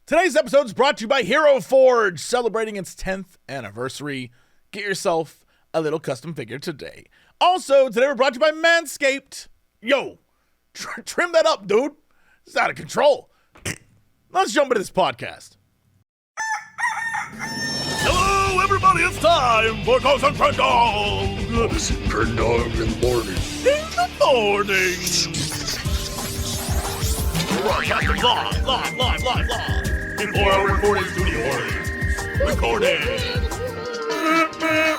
Today's episode is brought to you by Hero Forge, celebrating its 10th anniversary. Get yourself a little custom figure today. Also, today we're brought to you by Manscaped. Yo, trim that up, dude. It's out of control. Let's jump into this podcast. Hello, everybody. It's time for Cox and Crendor. Cox and Crendor in the morning. In the morning. Broadcasting live. Before our recording studio recording.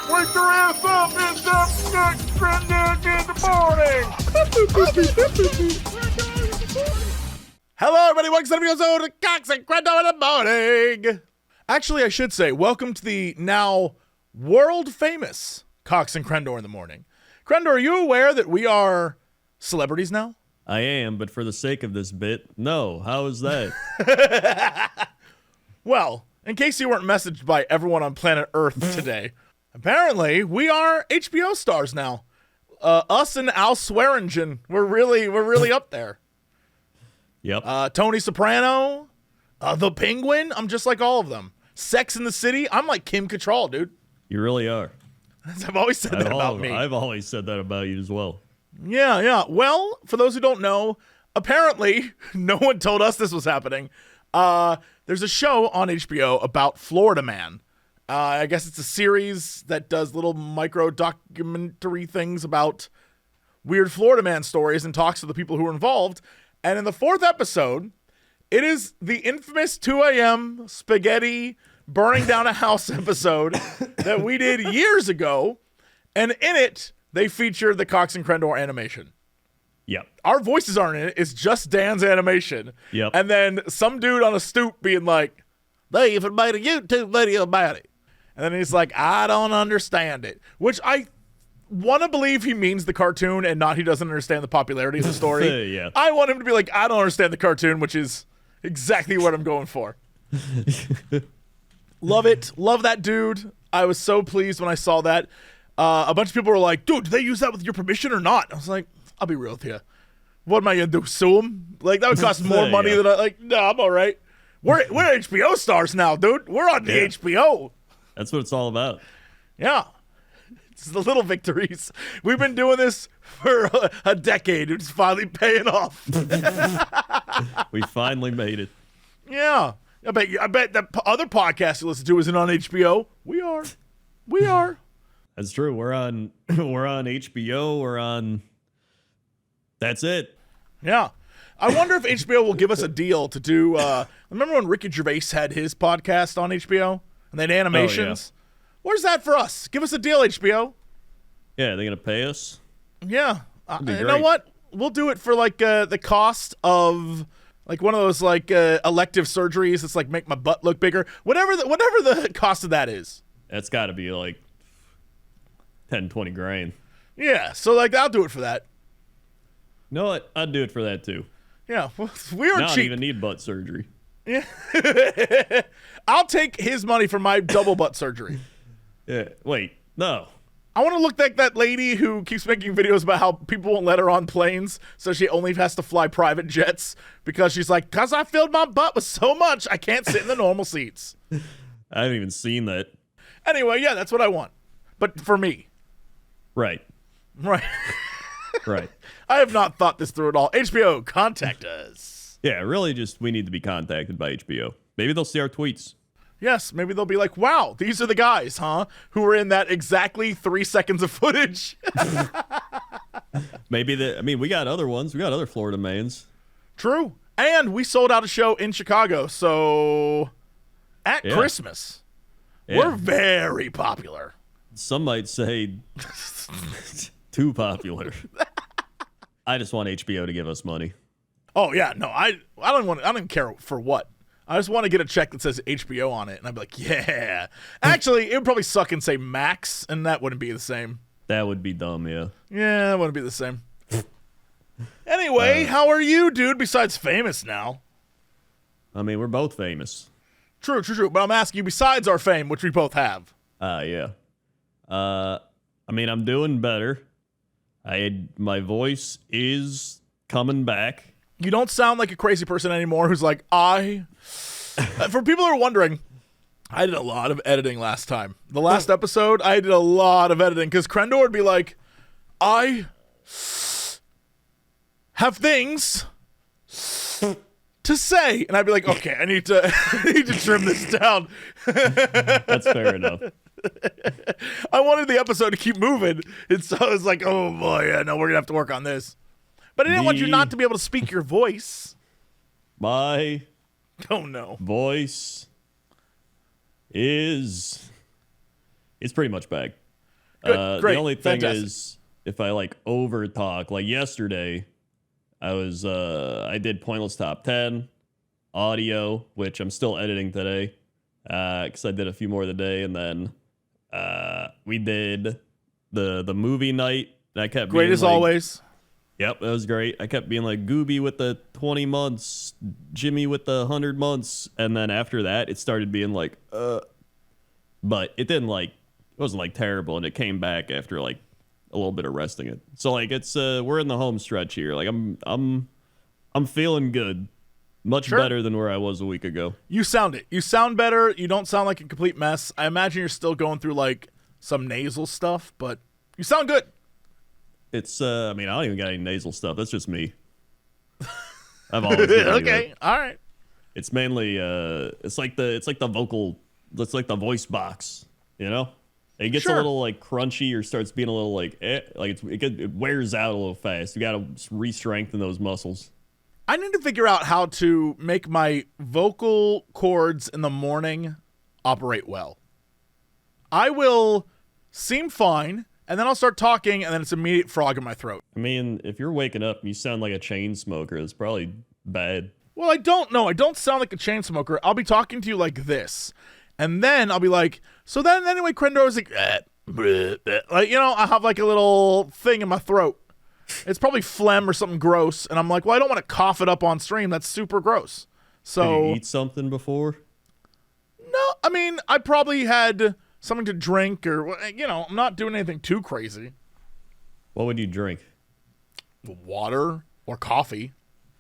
Wake your ass up, it's up next Crendor in the morning. Hello, everybody. Welcome to the episode of Cox and Crendor in the morning. Actually, I should say, welcome to the now world-famous Cox and Crendor in the morning. Crendor, are you aware that we are celebrities now? I am, but for the sake of this bit, no. How is that? Well, in case you weren't messaged by everyone on planet Earth today, apparently we are HBO stars now. Us and Al Swearingen, we're really up there. Yep. Tony Soprano, the Penguin, I'm just like all of them. Sex in the City, I'm like Kim Cattrall, dude. You really are. I've always said that about me. I've always said that about you as well. Yeah. Well, for those who don't know, apparently no one told us this was happening. There's a show on HBO about Florida Man. I guess it's a series that does little micro documentary things about weird Florida Man stories and talks to the people who are involved. And in the 4th episode, it is the infamous 2 a.m. spaghetti burning down a house episode that we did years ago. And in it, they featured the Cox and Crendor animation. Yep. Our voices aren't in it. It's just Dan's animation. Yep. And then some dude on a stoop being like, they even made a YouTube video about it. And then he's like, I don't understand it. Which I want to believe he means the cartoon and not he doesn't understand the popularity of the story. Yeah. I want him to be like, I don't understand the cartoon, which is exactly what I'm going for. Love it. Love that dude. I was so pleased when I saw that. A bunch of people were like, dude, did they use that with your permission or not? I was like, I'll be real with you. What am I going to do, sue them? Like, that would cost more money than no, I'm all right. We're HBO stars now, dude. We're on the HBO. That's what it's all about. Yeah. It's the little victories. We've been doing this for a decade. It's finally paying off. We finally made it. Yeah. I bet the other podcast you listen to isn't on HBO. We are. That's true. We're on HBO. We're on. That's it. Yeah. I wonder if HBO will give us a deal to do. Remember when Ricky Gervais had his podcast on HBO and they had animations? Oh, yeah. Where's that for us? Give us a deal, HBO. Yeah, are they going to pay us? Yeah. You great. know what? We'll do it for like the cost of like one of those like elective surgeries that's like make my butt look bigger. Whatever the cost of that is. That's got to be like 10, 20 grand. Yeah. So like I'll do it for that. You know what? I'd do it for that too. Yeah. We aren't I don't cheap. even need butt surgery. Yeah. I'll take his money for my double butt surgery. Yeah. Wait. No. I want to look like that lady who keeps making videos about how people won't let her on planes, so she only has to fly private jets because she's like, because I filled my butt with so much, I can't sit in the normal seats. I haven't even seen that. Anyway, yeah, that's what I want. But for me. Right. Right. Right. I have not thought this through at all. HBO, contact us. Yeah, really just we need to be contacted by HBO. Maybe they'll see our tweets. Yes, maybe they'll be like, wow, these are the guys, huh? Who were in that exactly 3 seconds of footage. Maybe we got other ones. We got other Florida mans. True. And we sold out a show in Chicago, so at Christmas, we're very popular. Some might say too popular. I just want HBO to give us money. Oh yeah, no, I don't care for what. I just want to get a check that says HBO on it, and I'd be like, yeah. Actually, it would probably suck and say Max, and that wouldn't be the same. That would be dumb, yeah. Yeah, that wouldn't be the same. Anyway, how are you, dude, besides famous now? I mean, we're both famous. True. But I'm asking you, besides our fame, which we both have. Yeah. I mean, I'm doing better. My voice is coming back. You don't sound like a crazy person anymore who's like, I For people who are wondering, I did a lot of editing last time. The last episode, I did a lot of editing because Crendor would be like, I have things to say. And I'd be like, okay, I need to trim this down. That's fair enough. I wanted the episode to keep moving. And so I was like, oh boy, yeah, no, we're going to have to work on this. But I didn't want you not to be able to speak your voice. My Oh, no. voice it's pretty much back. Good, great, The only thing fantastic. is if I like over talk, like yesterday, I did Pointless Top 10 audio, which I'm still editing today because I did a few more today, and then we did the movie night. And I kept Great being as like, always. Yep, that was great. I kept being like Gooby with the 20 months, Jimmy with the 100 months, and then after that, it started being like, but it wasn't like terrible, and it came back after like a little bit of resting it. So like it's we're in the home stretch here. Like I'm feeling good, much Sure. better than where I was a week ago. You sound it. You sound better. You don't sound like a complete mess. I imagine you're still going through like some nasal stuff, but you sound good. It's I mean I don't even got any nasal stuff. That's just me. I've always been like Okay, that. all right. It's mainly it's like the voice box, you know? It gets Sure. a little like crunchy or starts being a little like it wears out a little fast. You got to re-strengthen those muscles. I need to figure out how to make my vocal cords in the morning operate well. I will seem fine, and then I'll start talking, and then it's immediate frog in my throat. I mean, if you're waking up and you sound like a chain smoker, it's probably bad. Well, I don't know. I don't sound like a chain smoker. I'll be talking to you like this. And then I'll be like, so then anyway, Crendor was like, like, you know, I have like a little thing in my throat. It's probably phlegm or something gross. And I'm like, well, I don't want to cough it up on stream. That's super gross. Did So, you eat something before? no, I mean, I probably had something to drink or, you know, I'm not doing anything too crazy. What would you drink? Water or coffee.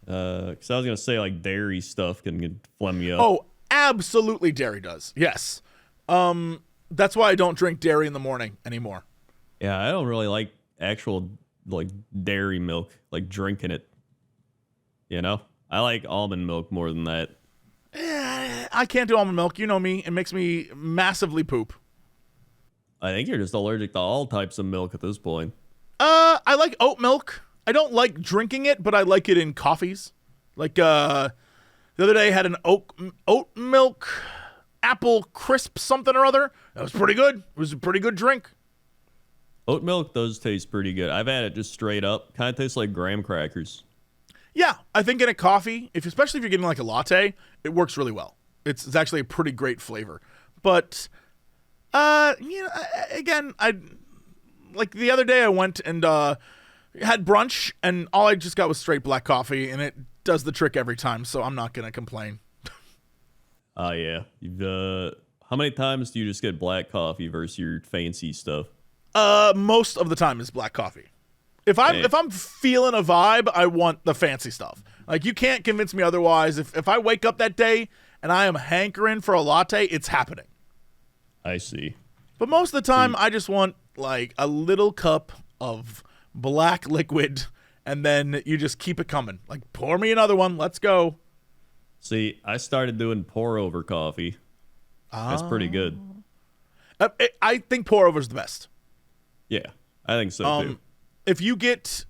Because I was gonna say like dairy stuff can phlegm you up. Oh, absolutely dairy does. Yes. That's why I don't drink dairy in the morning anymore. Yeah, I don't really like actual like dairy milk, like drinking it. You know, I like almond milk more than that. I can't do almond milk. You know me. It makes me massively poop. I think you're just allergic to all types of milk at this point. I like oat milk. I don't like drinking it, but I like it in coffees. Like, the other day I had an oat milk apple crisp something or other. That was pretty good. It was a pretty good drink. Oat milk does taste pretty good. I've had it just straight up. Kind of tastes like graham crackers. Yeah, I think in a coffee, especially if you're getting like a latte, it works really well. It's actually a pretty great flavor. But, you know, again, like the other day I went and had brunch, and all I just got was straight black coffee, and it does the trick every time, so I'm not going to complain. Oh, yeah. How many times do you just get black coffee versus your fancy stuff? Most of the time is black coffee. If I'm feeling a vibe, I want the fancy stuff. Like, you can't convince me otherwise. If I wake up that day and I am hankering for a latte, it's happening. I see. But most of the time, I just want like a little cup of black liquid, and then you just keep it coming. Like, pour me another one. Let's go. See, I started doing pour over coffee. That's pretty good. I think pour over is the best. Yeah, I think so too. If you get,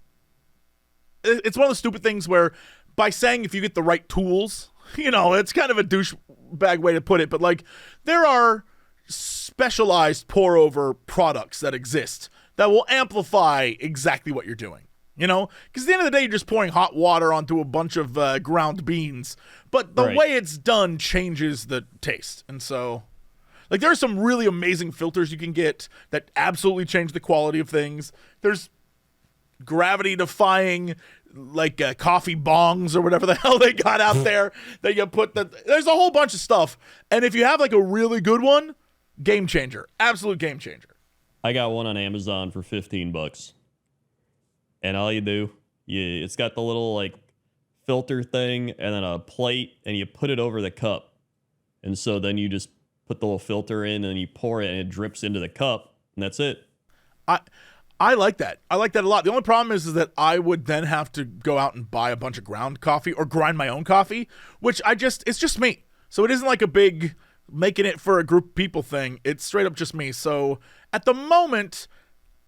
it's one of the stupid things where by saying if you get the right tools, you know, it's kind of a douchebag way to put it, but like there are specialized pour over products that exist that will amplify exactly what you're doing. You know, because at the end of the day, you're just pouring hot water onto a bunch of ground beans, but the way it's done changes the taste. And so, like, there are some really amazing filters you can get that absolutely change the quality of things. There's gravity-defying, like, coffee bongs or whatever the hell they got out there that you put there's a whole bunch of stuff. And if you have, like, a really good one, game changer. Absolute game changer. I got one on Amazon for $15. And all you do, it's got the little like filter thing and then a plate, and you put it over the cup, And so then you just put the little filter in and you pour it and it drips into the cup and that's it. I like that. I like that a lot. The only problem is that I would then have to go out and buy a bunch of ground coffee or grind my own coffee, which it's just me. So it isn't like a big making it for a group of people thing. It's straight up just me. So at the moment,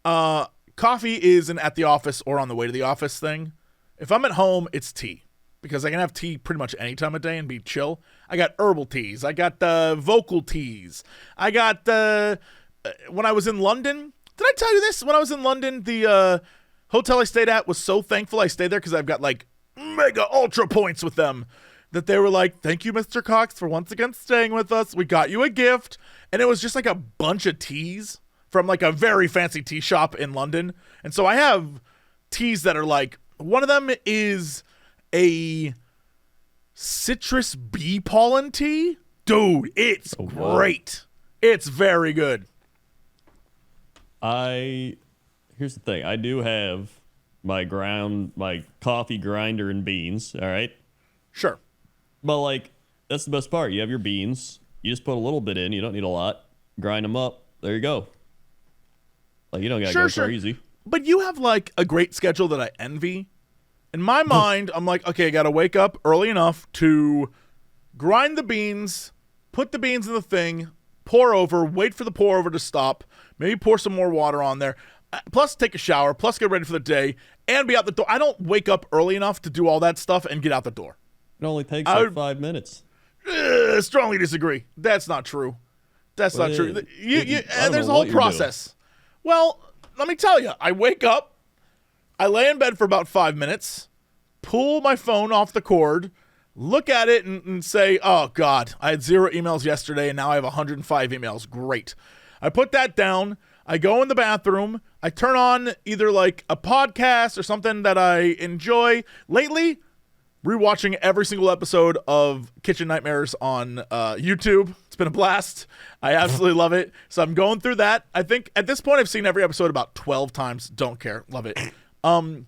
coffee is an at the office or on the way to the office thing. If I'm at home, it's tea because I can have tea pretty much any time of day and be chill. I got herbal teas. I got the vocal teas. I got when I was in London. Did I tell you this? When I was in London, the hotel I stayed at was so thankful I stayed there because I've got like mega ultra points with them that they were like, thank you, Mr. Cox, for once again staying with us. We got you a gift. And it was just like a bunch of teas from like a very fancy tea shop in London. And so I have teas that are like, one of them is a citrus bee pollen tea. Dude, it's great. It's very good. Here's the thing. I do have my coffee grinder and beans, all right? Sure. But, like, that's the best part. You have your beans. You just put a little bit in. You don't need a lot. Grind them up. There you go. Like, you don't got to go crazy. But you have, like, a great schedule that I envy. In my mind, I'm like, okay, I got to wake up early enough to grind the beans, put the beans in the thing, pour over, wait for the pour over to stop, maybe pour some more water on there, plus take a shower, plus get ready for the day, and be out the door. I don't wake up early enough to do all that stuff and get out the door. It only takes like 5 minutes. Strongly disagree. That's not true. That's not true. There's a whole process. Well, let me tell you. I wake up, I lay in bed for about 5 minutes, pull my phone off the cord, look at it and say, oh, God, I had 0 emails yesterday, and now I have 105 emails. Great. I put that down. I go in the bathroom. I turn on either like a podcast or something that I enjoy. Lately, rewatching every single episode of Kitchen Nightmares on YouTube. It's been a blast. I absolutely love it. So I'm going through that. I think at this point I've seen every episode about 12 times. Don't care. Love it. So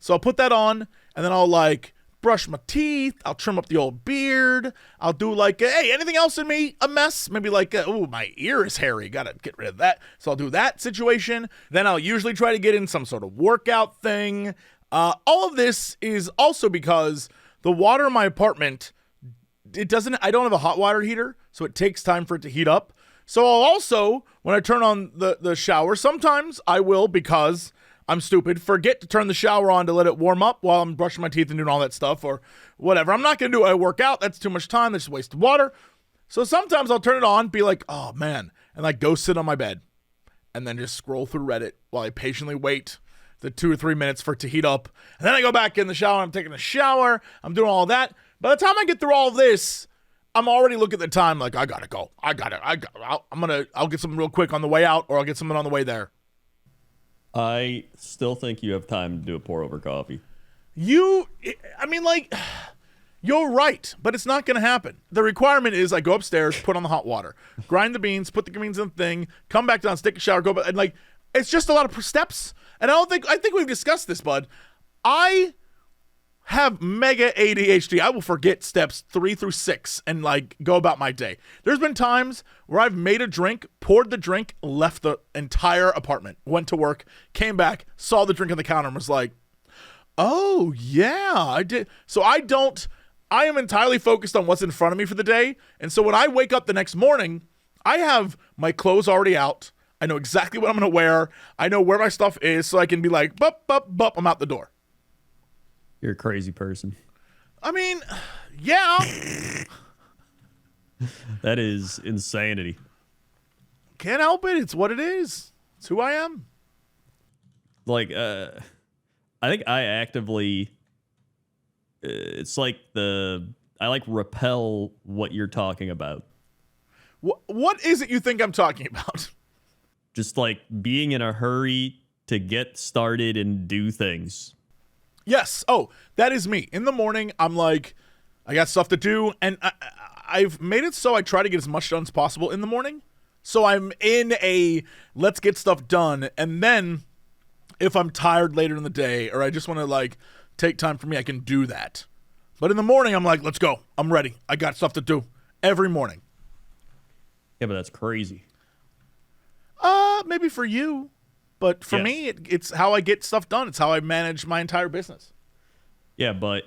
I'll put that on, and then I'll like brush my teeth. I'll trim up the old beard. I'll do like, hey, anything else in me a mess? Maybe like, oh, my ear is hairy. Gotta get rid of that. So I'll do that situation. Then I'll usually try to get in some sort of workout thing. All of this is also because the water in my apartment, I don't have a hot water heater, so it takes time for it to heat up. So I'll also, when I turn on the shower, sometimes I will, because I'm stupid, forget to turn the shower on to let it warm up while I'm brushing my teeth and doing all that stuff or whatever. I'm not going to do it. I work out. That's too much time. That's wasted water. So sometimes I'll turn it on, be like, oh, man, and like go sit on my bed and then just scroll through Reddit while I patiently wait the 2 or 3 minutes for it to heat up. And then I go back in the shower. I'm taking a shower. I'm doing all that. By the time I get through all of this, I'm already looking at the time like, I got to go. I'll get something real quick on the way out, or I'll get something on the way there. I still think you have time to do a pour over coffee. You're right, but it's not going to happen. The requirement is I go upstairs, put on the hot water, grind the beans, put the beans in the thing, come back down, take a shower, go back, and like, it's just a lot of steps. And I think we've discussed this, bud. I have mega ADHD. I will forget steps 3 through 6 and like go about my day. There's been times where I've made a drink, poured the drink, left the entire apartment, went to work, came back, saw the drink on the counter and was like, oh yeah, I did. So I am entirely focused on what's in front of me for the day. And so when I wake up the next morning, I have my clothes already out. I know exactly what I'm going to wear. I know where my stuff is, so I can be like, bup, bup, bup, I'm out the door. You're a crazy person. I mean, yeah. That is insanity. Can't help it. It's what it is. It's who I am. Like, I think I actively, it's like I like repel what you're talking about. What is it you think I'm talking about? Just like being in a hurry to get started and do things. Yes. Oh, that is me. In the morning, I'm like, I got stuff to do. And I've made it so I try to get as much done as possible in the morning. So I'm in a let's get stuff done. And then if I'm tired later in the day or I just want to like take time for me, I can do that. But in the morning, I'm like, let's go. I'm ready. I got stuff to do. every morning. Yeah, but that's crazy. Maybe for you, but for Yes. me, it's how I get stuff done. It's how I manage my entire business. Yeah, but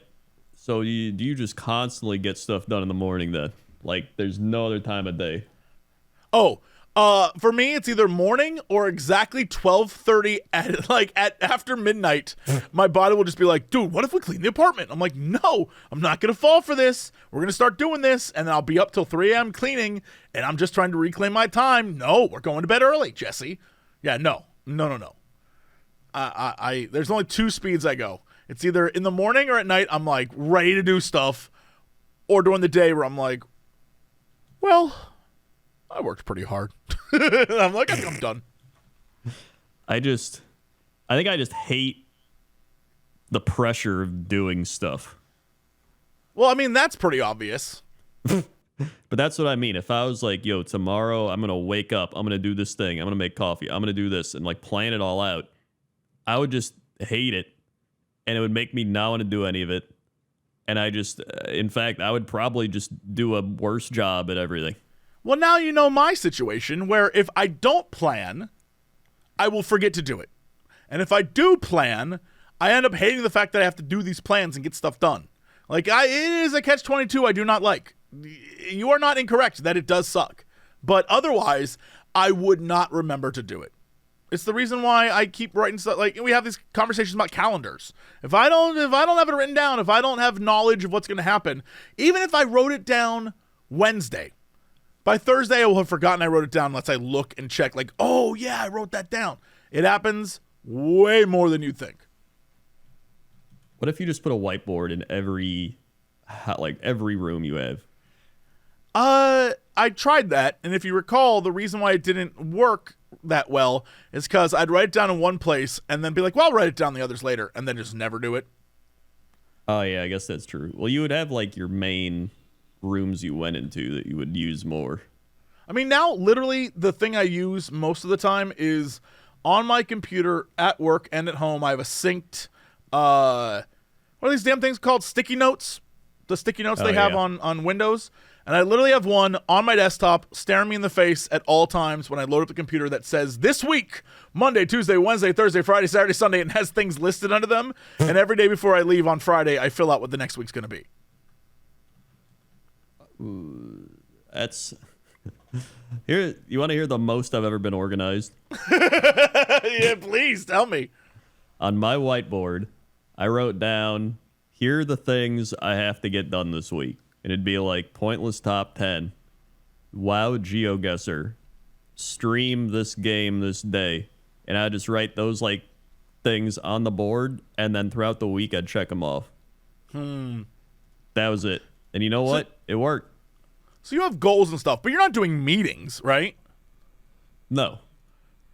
so do you just constantly get stuff done in the morning then? Like, there's no other time of day. Oh, for me, it's either morning or exactly 12:30 at after midnight. My body will just be like, dude, what if we clean the apartment? I'm like, no, I'm not going to fall for this. We're going to start doing this. And then I'll be up till 3 a.m. cleaning. And I'm just trying to reclaim my time. No, we're going to bed early, Jesse. Yeah, no. There's only 2 speeds I go. It's either in the morning or at night. I'm like ready to do stuff, or during the day where I'm like, well, I worked pretty hard. I'm like, I think I'm done. I think I just hate the pressure of doing stuff. Well, I mean, that's pretty obvious. But that's what I mean. If I was like, yo, tomorrow I'm going to wake up, I'm going to do this thing, I'm going to make coffee, I'm going to do this, and like plan it all out, I would just hate it. And it would make me not want to do any of it. And in fact, I would probably just do a worse job at everything. Well, now you know my situation where if I don't plan, I will forget to do it. And if I do plan, I end up hating the fact that I have to do these plans and get stuff done. Like, it is a catch-22 I do not like. You are not incorrect that it does suck. But otherwise, I would not remember to do it. It's the reason why I keep writing stuff. Like, we have these conversations about calendars. If I don't have it written down, if I don't have knowledge of what's going to happen, even if I wrote it down Wednesday, by Thursday I will have forgotten I wrote it down unless I look and check, like, oh yeah, I wrote that down. It happens way more than you think. What if you just put a whiteboard in every room you have? I tried that, and if you recall, the reason why it didn't work that well is because I'd write it down in one place and then be like, well, I'll write it down the others later, and then just never do it. Oh, yeah, I guess that's true. Well, you would have, like, your main rooms you went into that you would use more. I mean, now, literally, the thing I use most of the time is on my computer, at work, and at home. I have a synced, what are these damn things called? Sticky notes? The sticky notes they have on Windows. And I literally have one on my desktop staring me in the face at all times when I load up the computer that says, this week, Monday, Tuesday, Wednesday, Thursday, Friday, Saturday, Sunday, and has things listed under them. And every day before I leave on Friday, I fill out what the next week's going to be. That's... Here, you want to hear the most I've ever been organized? Yeah, please, tell me. On my whiteboard, I wrote down, here are the things I have to get done this week. And it'd be like pointless top 10, WoW GeoGuessr, stream this game this day. And I'd just write those like things on the board, and then throughout the week I'd check them off. That was it. And you know what? It worked. So you have goals and stuff, but you're not doing meetings, right? No.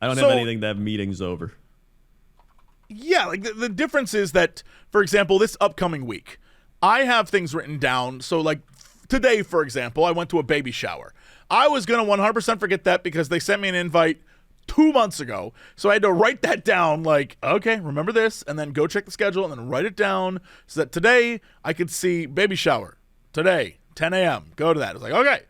I don't have anything to have meetings over. Yeah, like the difference is that, for example, this upcoming week, I have things written down. So, like, today, for example, I went to a baby shower. I was going to 100% forget that because they sent me an invite 2 months ago. So I had to write that down, like, okay, remember this, and then go check the schedule and then write it down so that today I could see baby shower. Today, 10 a.m., go to that. I was like, okay.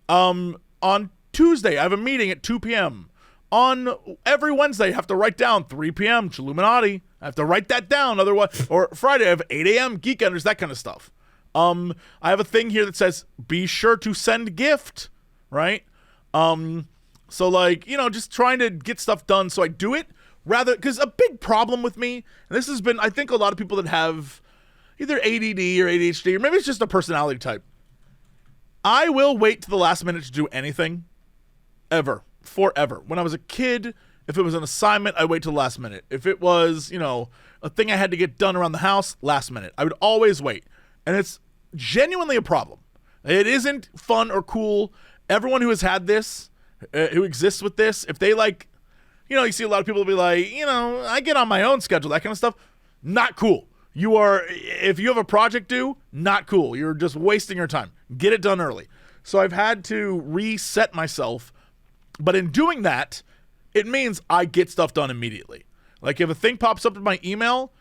On Tuesday, I have a meeting at 2 p.m. On every Wednesday, I have to write down 3 p.m. Illuminati. I have to write that down. Otherwise, or Friday, I have 8 a.m. Geek Enders, that kind of stuff. I have a thing here that says, be sure to send gift, right? So, like, you know, just trying to get stuff done so I do it rather, because a big problem with me, and this has been, I think, a lot of people that have either ADD or ADHD, or maybe it's just a personality type. I will wait to the last minute to do anything, ever. Forever. When I was a kid, if it was an assignment, I'd wait till the last minute. If it was, you know, a thing I had to get done around the house, last minute. I would always wait. And it's genuinely a problem. It isn't fun or cool. Everyone who has had this, who exists with this, if they like, you know, you see a lot of people be like, you know, I get on my own schedule, that kind of stuff. Not cool. You are, if you have a project due, not cool. You're just wasting your time. Get it done early. So I've had to reset myself. But in doing that, it means I get stuff done immediately. Like if a thing pops up in my email,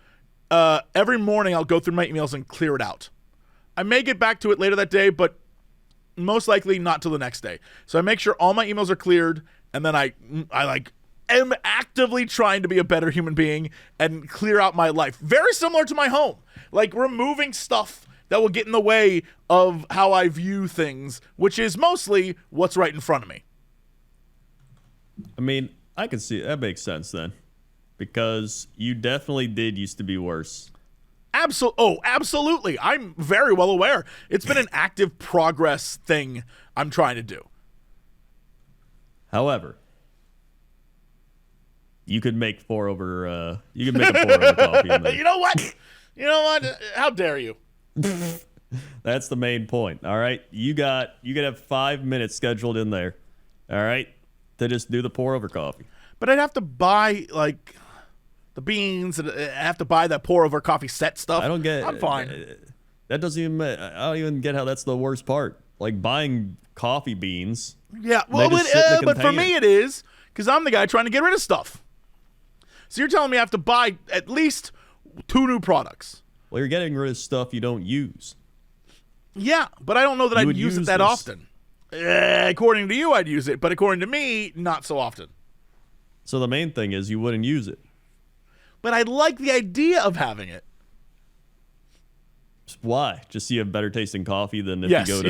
every morning I'll go through my emails and clear it out. I may get back to it later that day, but most likely not till the next day. So I make sure all my emails are cleared, and then I like am actively trying to be a better human being and clear out my life. Very similar to my home, like removing stuff that will get in the way of how I view things, which is mostly what's right in front of me. I mean, I can see that makes sense then, because you definitely did used to be worse. Absolutely. I'm very well aware. It's been an active progress thing I'm trying to do. However, you could make a pour over coffee in there. You know what? How dare you? That's the main point. All right, you could have 5 minutes scheduled in there. All right, to just do the pour over coffee. But I'd have to buy like the beans, and I have to buy that pour over coffee set stuff. I don't get. I'm fine. That doesn't even. I don't even get how that's the worst part. Like buying coffee beans. Yeah, well, but for me it is, because I'm the guy trying to get rid of stuff. So you're telling me I have to buy at least 2 new products. Well, you're getting rid of stuff you don't use. Yeah, but I don't know that I'd use it that often. According to you, I'd use it, but according to me, not so often. So the main thing is you wouldn't use it. But I like the idea of having it. Why? Just so you have better tasting coffee than if Yes, you go to...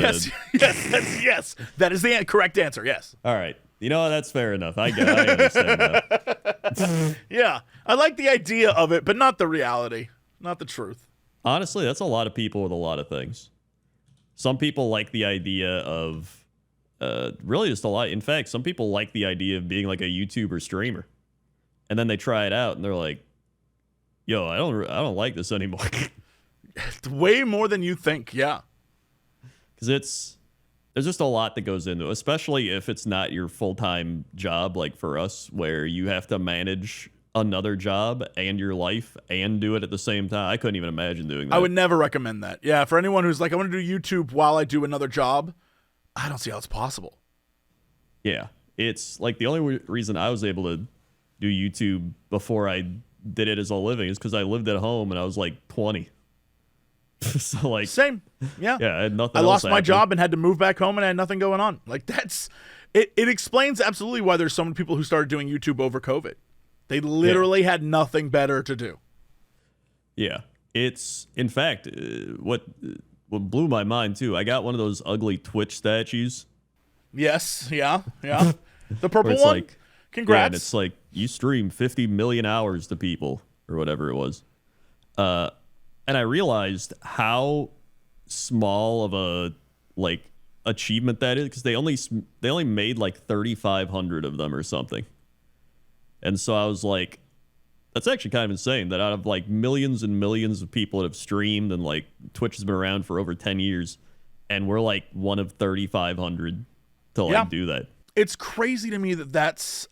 yes. That is the correct answer, yes. All right. You know, that's fair enough. I understand that. Yeah, I like the idea of it, but not the reality, not the truth. Honestly, that's a lot of people with a lot of things. Some people like the idea of really just a lot. In fact, some people like the idea of being like a YouTuber streamer, and then they try it out and they're like, "Yo, I don't like this anymore." It's way more than you think, yeah. Because there's just a lot that goes into it, especially if it's not your full-time job, like for us, where you have to manage another job and your life and do it at the same time. I couldn't even imagine doing that. I would never recommend that. Yeah, for anyone who's like, I want to do YouTube while I do another job, I don't see how it's possible. Yeah, it's like the only reason I was able to do YouTube before I did it as a living is because I lived at home and I was like 20. So like same, yeah. I had nothing. I lost my happening. job and had to move back home and I had nothing going on. Like that's it. It explains absolutely why there's so many people who started doing YouTube over COVID. They literally had nothing better to do. Yeah, it's in fact what blew my mind too. I got one of those ugly Twitch statues. Yes, yeah. The purple it's one. Like, congrats. Yeah, and it's like you stream 50 million hours to people or whatever it was. And I realized how small of a like achievement that is because they only made like 3,500 of them or something. And so I was like, that's actually kind of insane that out of like millions and millions of people that have streamed and like Twitch has been around for over 10 years and we're like one of 3,500 to like do that. It's crazy to me that that's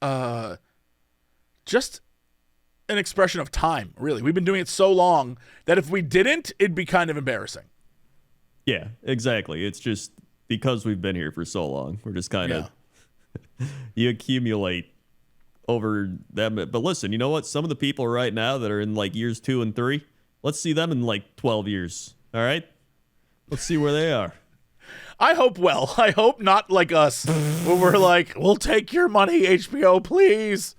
just an expression of time, really. We've been doing it so long that if we didn't, it'd be kind of embarrassing. Yeah, exactly. It's just because we've been here for so long. We're just kind of you accumulate over them. But listen, you know what? Some of the people right now that are in like years 2 and 3, let's see them in like 12 years. All right? Let's see where they are. I hope well. I hope not like us, where we're like, we'll take your money, HBO, please.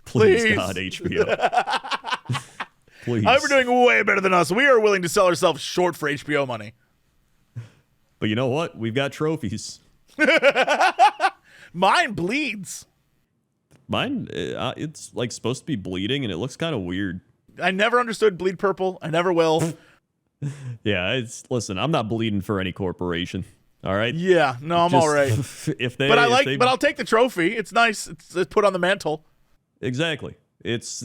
Please, God, HBO. Please. We're doing way better than us. We are willing to sell ourselves short for HBO money. But you know what? We've got trophies. Mine bleeds. Mine, it's like supposed to be bleeding, and it looks kind of weird. I never understood bleed purple. I never will. Yeah, listen. I'm not bleeding for any corporation. All right. Yeah, no, I'm all right. But I'll take the trophy. It's nice. It's put on the mantle. Exactly. It's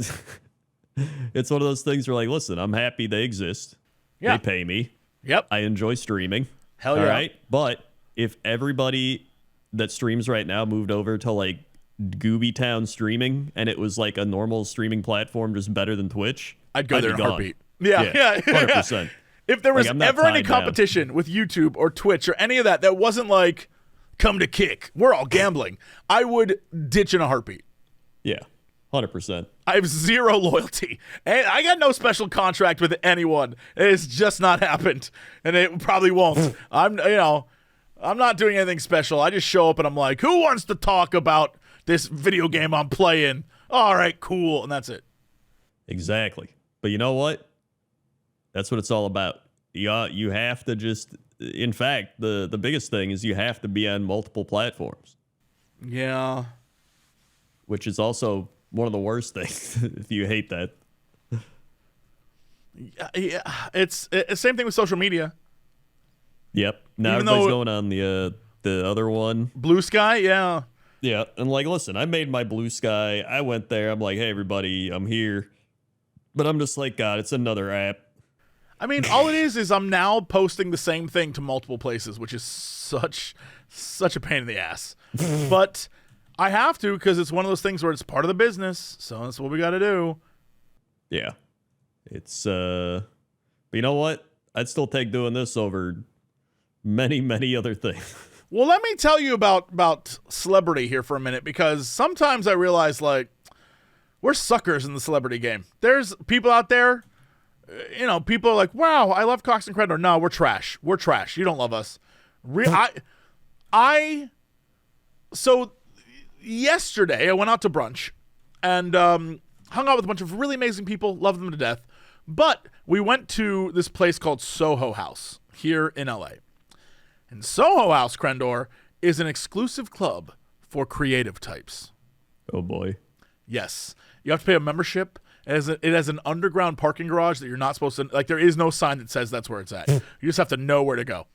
it's one of those things where like, listen, I'm happy they exist. Yeah. They pay me. Yep. I enjoy streaming. Hell yeah. All right. But if everybody that streams right now moved over to like Gooby Town streaming and it was like a normal streaming platform just better than Twitch, I'd go there in a heartbeat. Yeah. 100%. If there was I'm not ever any tied down. competition with YouTube or Twitch or any of that wasn't like, come to kick, we're all gambling, I would ditch in a heartbeat. Yeah. 100%. I have zero loyalty. And I got no special contract with anyone. It's just not happened. And it probably won't. I'm not doing anything special. I just show up and I'm like, who wants to talk about this video game I'm playing? All right, cool. And that's it. Exactly. But you know what? That's what it's all about. You have to just, in fact, the biggest thing is you have to be on multiple platforms. Yeah. Which is also one of the worst things if you hate that. Yeah. It's same thing with social media. Yep. Now Even everybody's though- going on the other one. Blue Sky, yeah. Yeah. And like, listen, I made my Blue Sky. I went there. I'm like, hey, everybody, I'm here. But I'm just like, God, it's another app. I mean, all it is I'm now posting the same thing to multiple places, which is such a pain in the ass. But I have to because it's one of those things where it's part of the business, so that's what we got to do. Yeah. It's, but you know what? I'd still take doing this over many, many other things. Well, let me tell you about celebrity here for a minute, because sometimes I realize, like, we're suckers in the celebrity game. There's people out there, people are like, wow, I love Cox and Crendor. No, we're trash. We're trash. You don't love us. So yesterday I went out to brunch and hung out with a bunch of really amazing people, love them to death. But we went to this place called Soho House here in LA. And Soho House, Crendor, is an exclusive club for creative types. Oh, boy. Yes. You have to pay a membership. It has an underground parking garage that you're not supposed to, like, there is no sign that says that's where it's at. You just have to know where to go.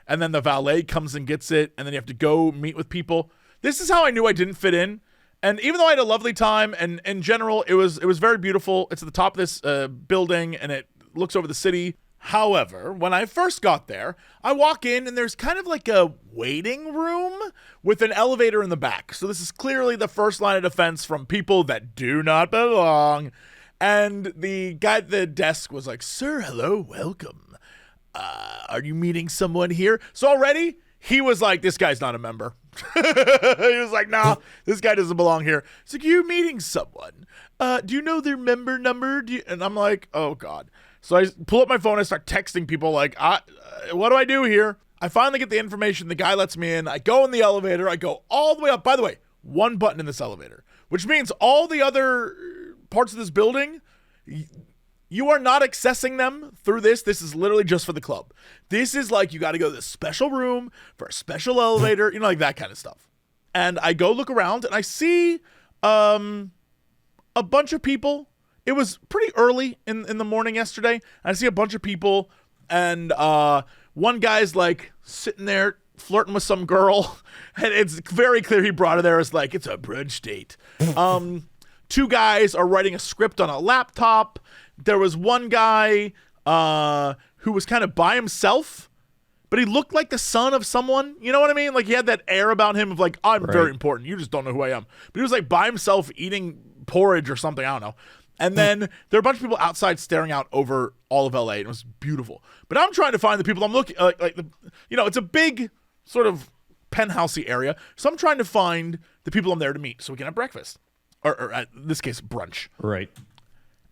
And then the valet comes and gets it, and then you have to go meet with people. This is how I knew I didn't fit in. And even though I had a lovely time, and in general, it was very beautiful. It's at the top of this building, and it looks over the city. However, when I first got there, I walk in, and there's kind of like a waiting room with an elevator in the back. So this is clearly the first line of defense from people that do not belong. And the guy at the desk was like, sir, hello, welcome. Are you meeting someone here? So already, he was like, this guy's not a member. He was like, nah, this guy doesn't belong here. He's like, you're meeting someone. Do you know their member number? And I'm like, oh, God. So I pull up my phone and start texting people like, what do I do here? I finally get the information. The guy lets me in. I go in the elevator. I go all the way up. By the way, one button in this elevator, which means all the other parts of this building, you are not accessing them through this. This is literally just for the club. This is like you got to go to this special room for a special elevator, like that kind of stuff. And I go look around and I see a bunch of people. It was pretty early in the morning yesterday. I see a bunch of people, and one guy's like sitting there flirting with some girl, and it's very clear he brought her there as like, it's a brunch date. Two guys are writing a script on a laptop. There was one guy who was kind of by himself, but he looked like the son of someone. You know what I mean? Like he had that air about him of like, I'm very important. You just don't know who I am. But he was like by himself eating porridge or something. I don't know. And then there are a bunch of people outside staring out over all of LA, and it was beautiful. But I'm trying to find the people I'm looking it's a big sort of penthousey area. So I'm trying to find the people I'm there to meet so we can have breakfast. Or in this case, brunch. Right.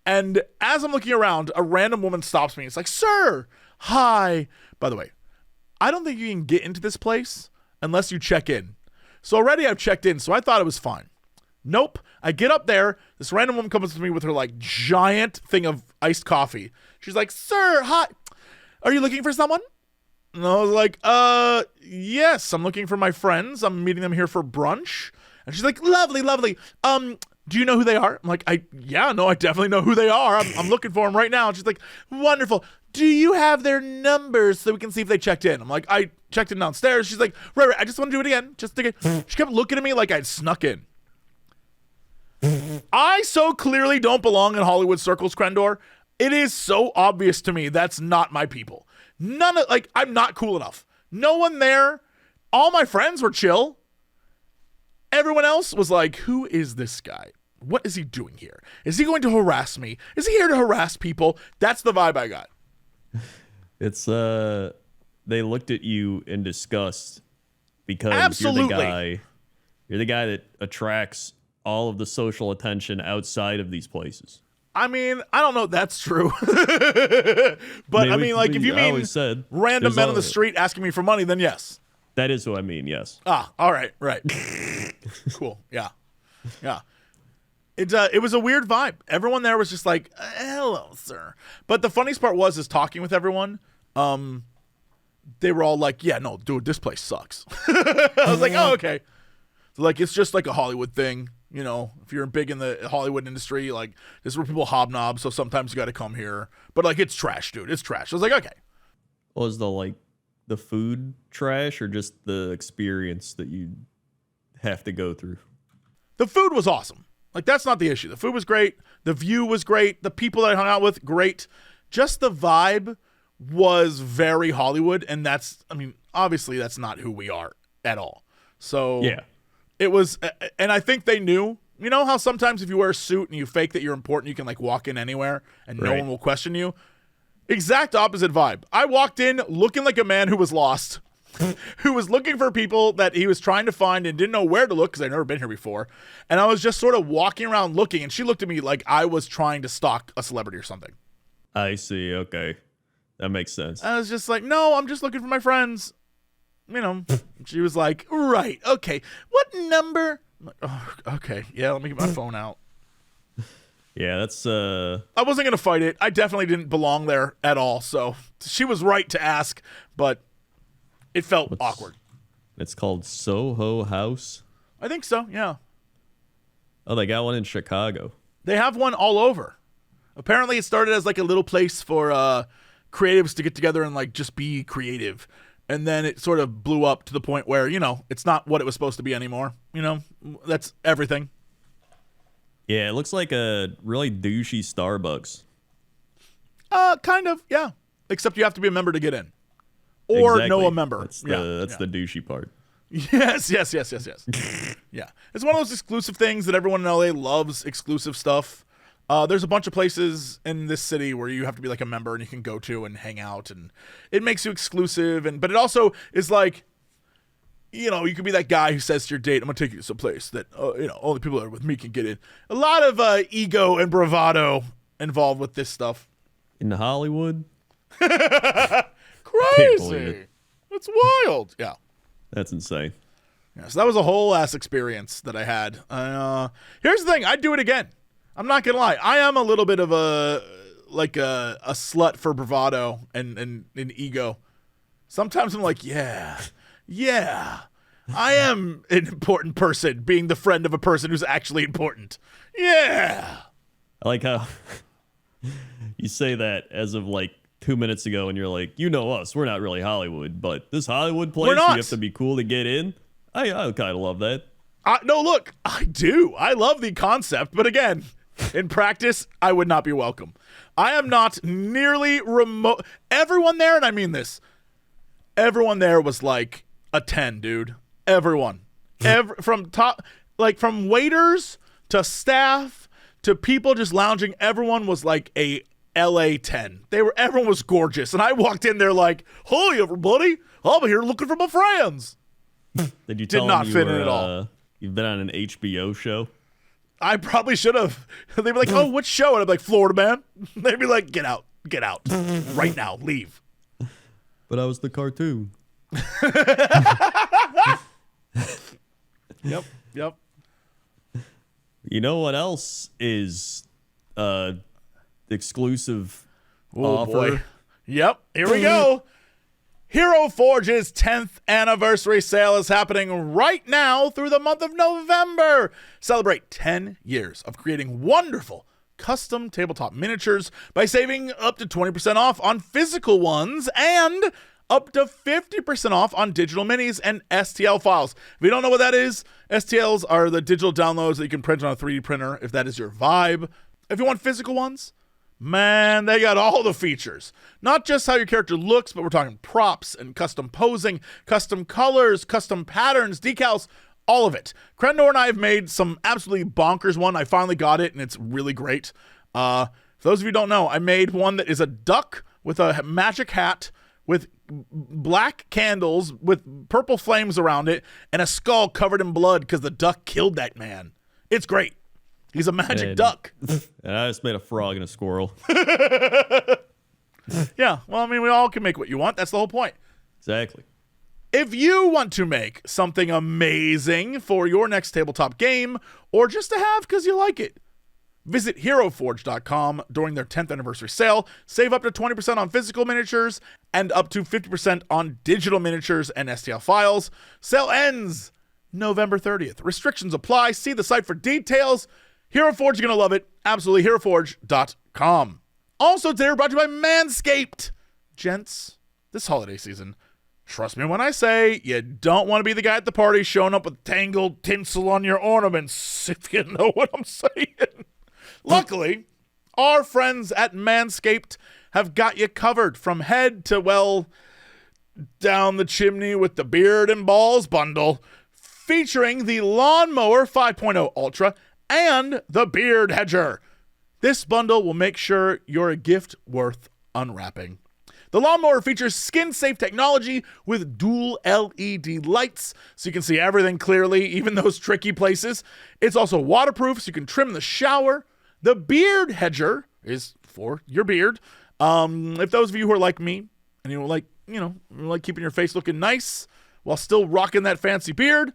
And as I'm looking around, a random woman stops me. It's like, sir, hi. By the way, I don't think you can get into this place unless you check in. So already I've checked in, so I thought it was fine. Nope. I get up there. This random woman comes to me with her like giant thing of iced coffee. She's like, sir, hi. Are you looking for someone? And I was like, yes, I'm looking for my friends. I'm meeting them here for brunch. And she's like, lovely, lovely. Do you know who they are? I'm like, I definitely know who they are. I'm looking for them right now. And she's like, wonderful. Do you have their numbers so we can see if they checked in? I'm like, I checked in downstairs. She's like, right. I just want to do it again. She kept looking at me like I'd snuck in. I so clearly don't belong in Hollywood circles, Crendor. It is so obvious to me that's not my people. I'm not cool enough. No one there. All my friends were chill. Everyone else was like, who is this guy? What is he doing here? Is he going to harass me? Is he here to harass people? That's the vibe I got. It's, they looked at you in disgust because Absolutely. you're the guy that attracts all of the social attention outside of these places. I mean, I don't know if that's true. But I mean, like, if you mean random men on the street asking me for money, then yes. That is what I mean, yes. Ah, all right, right. Cool. Yeah. Yeah. It was a weird vibe. Everyone there was just like, hello, sir. But the funniest part is talking with everyone. They were all like, yeah, no, dude, this place sucks. I was like, oh, okay. So, like, it's just like a Hollywood thing. You know, if you're big in the Hollywood industry, like, this is where people hobnob, so sometimes you got to come here. But, like, it's trash, dude. It's trash. I was like, okay. Was the food trash or just the experience that you have to go through? The food was awesome. Like, that's not the issue. The food was great. The view was great. The people that I hung out with, great. Just the vibe was very Hollywood, and obviously that's not who we are at all. So yeah, it was, and I think they knew. You know how sometimes if you wear a suit and you fake that you're important, you can like walk in anywhere and no one will question you? Exact opposite vibe. I walked in looking like a man who was lost. Who was looking for people that he was trying to find and didn't know where to look because I'd never been here before. And I was just sort of walking around looking, and she looked at me like I was trying to stalk a celebrity or something. I see. Okay. That makes sense. I was just like, no, I'm just looking for my friends. You know, she was like, right, okay. What number? I'm like, oh, okay, yeah, let me get my phone out. Yeah, that's I wasn't going to fight it. I definitely didn't belong there at all. So she was right to ask, but it felt awkward. It's called Soho House. I think so, yeah. Oh, they got one in Chicago. They have one all over. Apparently it started as like a little place for creatives to get together and like just be creative. And then it sort of blew up to the point where, you know, it's not what it was supposed to be anymore. You know, that's everything. Yeah, it looks like a really douchey Starbucks. Kind of, yeah. Except you have to be a member to get in. Or exactly. know a member. That's the douchey part. Yes. Yeah. It's one of those exclusive things that everyone in LA loves, exclusive stuff. There's a bunch of places in this city where you have to be like a member and you can go to and hang out, and it makes you exclusive. But it also is like, you know, you could be that guy who says to your date, I'm going to take you to some place that, you know, only people that are with me can get in. A lot of ego and bravado involved with this stuff. In Hollywood? Crazy. It's wild. Yeah. That's insane. Yeah, so that was a whole ass experience that I had. Here's the thing. I'd do it again. I'm not going to lie. I am a little bit of a slut for bravado and ego. Sometimes I'm like, yeah, I am an important person being the friend of a person who's actually important. Yeah. I like how you say that as of like 2 minutes ago, and you're like, you know us, we're not really Hollywood, but this Hollywood place, you have to be cool to get in. I kind of love that. No, look, I do. I love the concept, but again, in practice, I would not be welcome. I am not nearly remote. Everyone there, and I mean this, everyone there was like a 10, dude. Everyone. From waiters to staff to people just lounging, everyone was like a LA 10. Everyone was gorgeous. And I walked in there like, hi, everybody. I'm here looking for my friends. Did you tell Did not them fit in at all. You've been on an HBO show? I probably should have. They'd be like, oh, which show? And I'd be like, Florida Man. They'd be like, get out. Right now. Leave. But I was the cartoon. Yep. You know what else is exclusive offer? Boy. Yep. Here we go. Hero Forge's 10th anniversary sale is happening right now through the month of November. Celebrate 10 years of creating wonderful custom tabletop miniatures by saving up to 20% off on physical ones and up to 50% off on digital minis and STL files. If you don't know what that is, STLs are the digital downloads that you can print on a 3D printer if that is your vibe. If you want physical ones, man, they got all the features. Not just how your character looks, but we're talking props and custom posing, custom colors, custom patterns, decals, all of it. Crendor and I have made some absolutely bonkers one. I finally got it, and it's really great. For those of you who don't know, I made one that is a duck with a magic hat with black candles with purple flames around it and a skull covered in blood because the duck killed that man. It's great. He's a magic duck. And I just made a frog and a squirrel. Yeah, well, I mean, we all can make what you want. That's the whole point. Exactly. If you want to make something amazing for your next tabletop game, or just to have because you like it, visit HeroForge.com during their 10th anniversary sale. Save up to 20% on physical miniatures and up to 50% on digital miniatures and STL files. Sale ends November 30th. Restrictions apply. See the site for details. Hero Forge, you're going to love it. Absolutely, HeroForge.com. Also, today we're brought to you by Manscaped. Gents, this holiday season, trust me when I say you don't want to be the guy at the party showing up with tangled tinsel on your ornaments, if you know what I'm saying. Luckily, our friends at Manscaped have got you covered from head to, well, down the chimney with the beard and balls bundle, featuring the Lawnmower 5.0 Ultra and the Beard Hedger. This bundle will make sure you're a gift worth unwrapping. The Lawnmower features skin-safe technology with dual LED lights, so you can see everything clearly, even those tricky places. It's also waterproof, so you can trim in the shower. The Beard Hedger is for your beard. If those of you who are like me, and you like keeping your face looking nice while still rocking that fancy beard,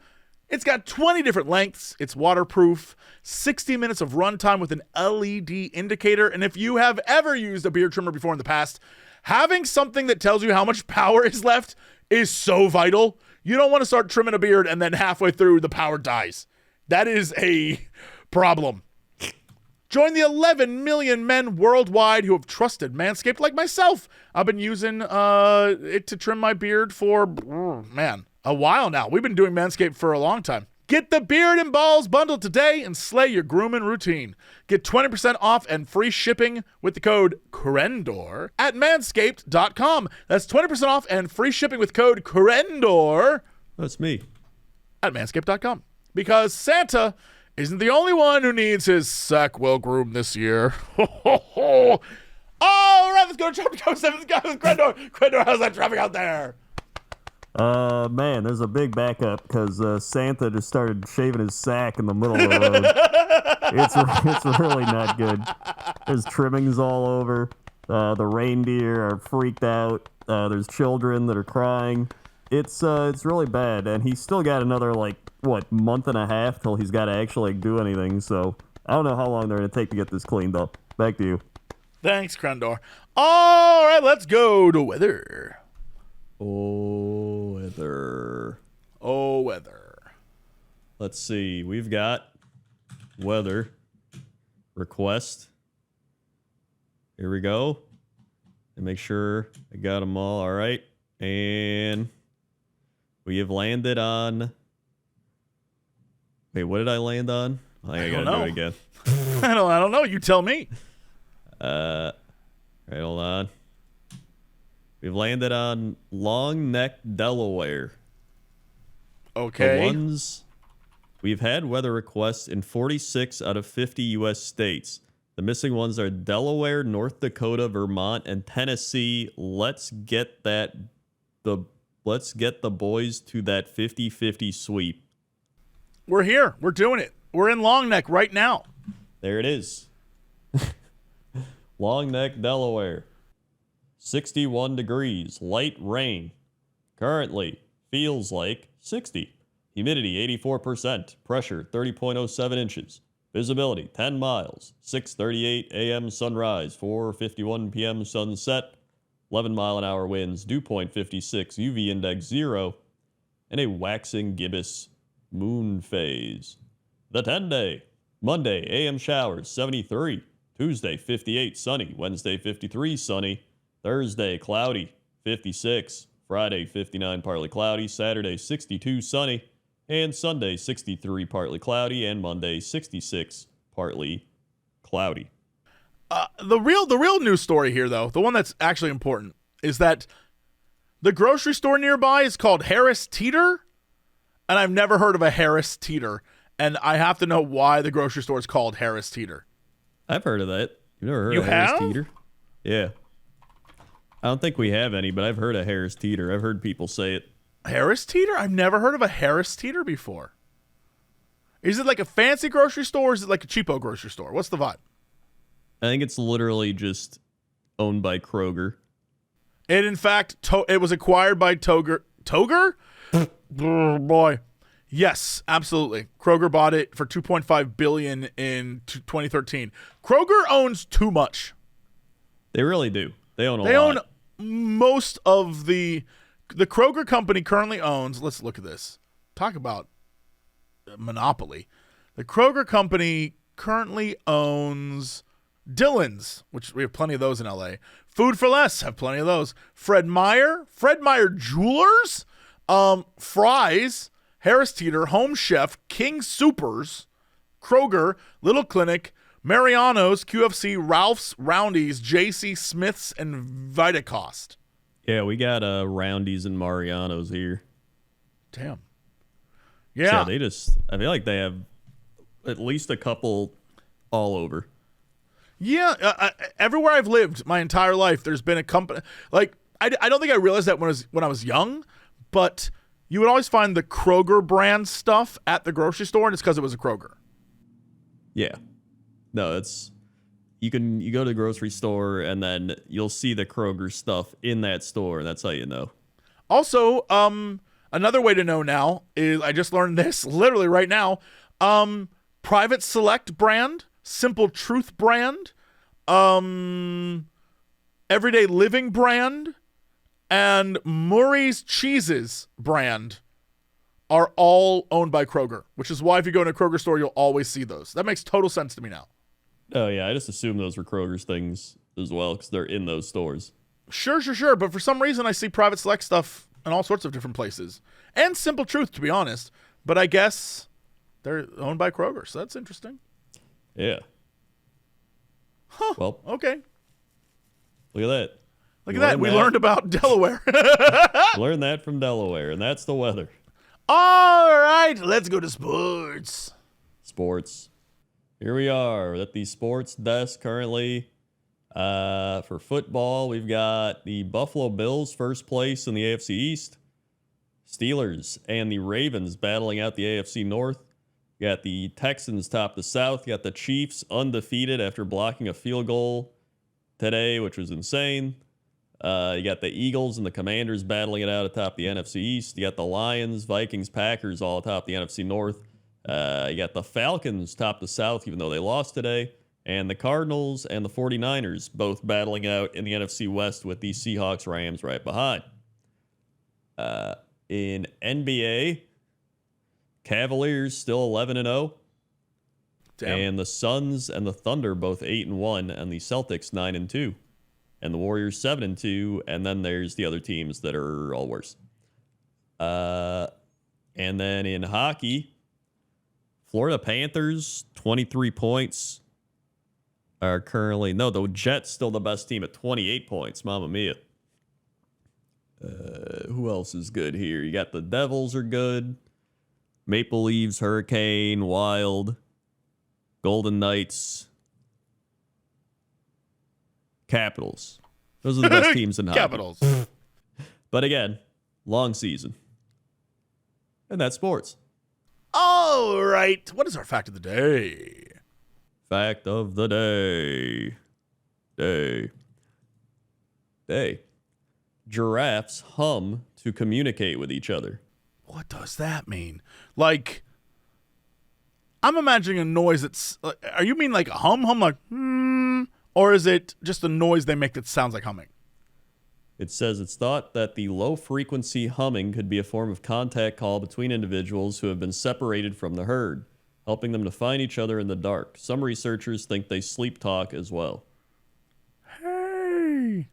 it's got 20 different lengths. It's waterproof, 60 minutes of runtime with an LED indicator. And if you have ever used a beard trimmer before in the past, having something that tells you how much power is left is so vital. You don't want to start trimming a beard and then halfway through the power dies. That is a problem. Join the 11 million men worldwide who have trusted Manscaped like myself. I've been using it to trim my beard for, a while now. We've been doing Manscaped for a long time. Get the Beard and Balls bundle today and slay your grooming routine. Get 20% off and free shipping with the code Crendor at manscaped.com. That's 20% off and free shipping with code Crendor. That's me. At manscaped.com. Because Santa isn't the only one who needs his sack well groomed this year. All right, let's go to Traffic Cover 7. Let's go with Crendor. Crendor, how's that traffic out there? Man, there's a big backup because Santa just started shaving his sack in the middle of the road. It's really not good. There's trimmings all over. The reindeer are freaked out. There's children that are crying. It's really bad, and he's still got another month and a half till he's got to actually do anything. So I don't know how long they're gonna take to get this cleaned up. Back to you. Thanks, Crendor. All right, let's go to weather. Weather. Let's see. We've got weather request. Here we go. And make sure I got them all right. And we have landed on. Wait, what did I land on? I gotta do it again. I don't know. You tell me. Right, hold on. We've landed on Long Neck, Delaware. Okay. We've had weather requests in 46 out of 50 U.S. states. The missing ones are Delaware, North Dakota, Vermont, and Tennessee. Let's get the boys to that 50-50 sweep. We're here. We're doing it. We're in Long Neck right now. There it is. Long Neck, Delaware. 61 degrees, light rain. Currently feels like 60. Humidity 84%, pressure 30.07 inches. Visibility 10 miles, 6:38 a.m. sunrise, 4:51 p.m. sunset. 11 mile an hour winds, dew point 56, UV index 0, and a waxing gibbous moon phase. The 10-day. Monday, AM showers 73. Tuesday 58, sunny. Wednesday 53, sunny. Thursday, cloudy, 56. Friday, 59, partly cloudy. Saturday, 62, sunny. And Sunday, 63, partly cloudy. And Monday, 66, partly cloudy. The real news story here, though, the one that's actually important, is that the grocery store nearby is called Harris Teeter, and I've never heard of a Harris Teeter, and I have to know why the grocery store is called Harris Teeter. I've heard of that. You've never heard of Harris Teeter? Yeah. I don't think we have any, but I've heard of Harris Teeter. I've heard people say it. Harris Teeter? I've never heard of a Harris Teeter before. Is it like a fancy grocery store, or is it like a cheapo grocery store? What's the vibe? I think it's literally just owned by Kroger. And in fact, it was acquired by Kroger Toger? Oh, boy. Yes, absolutely. Kroger bought it for $2.5 billion in 2013. Kroger owns too much. They really do. They own a lot. They own most of the Kroger company currently owns. Let's look at this. Talk about monopoly. The Kroger company currently owns Dillon's, which we have plenty of those in LA. Food for Less, have plenty of those. Fred Meyer Jewelers, Fry's, Harris Teeter, Home Chef, King Soopers, Kroger, Little Clinic, Mariano's, QFC, Ralph's, Roundy's, JC Smith's, and Vitacost. Yeah, we got Roundy's and Mariano's here. Damn. Yeah, Yeah. I feel like they have at least a couple all over. Yeah, everywhere I've lived my entire life, there's been a company. Like, I don't think I realized that when I was young, but you would always find the Kroger brand stuff at the grocery store, and it's because it was a Kroger. Yeah. No, you go to the grocery store and then you'll see the Kroger stuff in that store, and that's how you know. Also, another way to know now is I just learned this literally right now. Private Select brand, Simple Truth brand, Everyday Living brand, and Murray's Cheeses brand are all owned by Kroger, which is why if you go in a Kroger store, you'll always see those. That makes total sense to me now. Oh, yeah, I just assumed those were Kroger's things as well because they're in those stores. Sure. But for some reason, I see Private Select stuff in all sorts of different places. And Simple Truth, to be honest. But I guess they're owned by Kroger, so that's interesting. Yeah. Huh. Well, Okay. look at that. Look at that. We learned about Delaware. Learned that from Delaware, and that's the weather. All right. Let's go to sports. Sports. Here we are at the sports desk currently. For football, we've got the Buffalo Bills first place in the AFC East. Steelers and the Ravens battling out the AFC North. You got the Texans top the South. You got the Chiefs undefeated after blocking a field goal today, which was insane. You got the Eagles and the Commanders battling it out atop the NFC East. You got the Lions, Vikings, Packers all atop the NFC North. You got the Falcons top the South, even though they lost today. And the Cardinals and the 49ers both battling out in the NFC West with the Seahawks, Rams right behind. In NBA, Cavaliers still 11-0. Damn. And the Suns and the Thunder both 8-1, and the Celtics 9-2. And the Warriors 7-2, and then there's the other teams that are all worse. And then in hockey, Florida Panthers 23 points are currently the Jets still the best team at 28 points. Mamma mia. Who else is good here? You got the Devils are good. Maple Leafs, Hurricane, Wild, Golden Knights, Capitals. Those are the best teams in hockey. Capitals. But again, long season. And that's sports. All right. What is our fact of the day? Fact of the day. Giraffes hum to communicate with each other. What does that mean? Like, I'm imagining a noise that's. Are you mean like a hum like or is it just a noise they make that sounds like humming? It says it's thought that the low-frequency humming could be a form of contact call between individuals who have been separated from the herd, helping them to find each other in the dark. Some researchers think they sleep talk as well. Hey,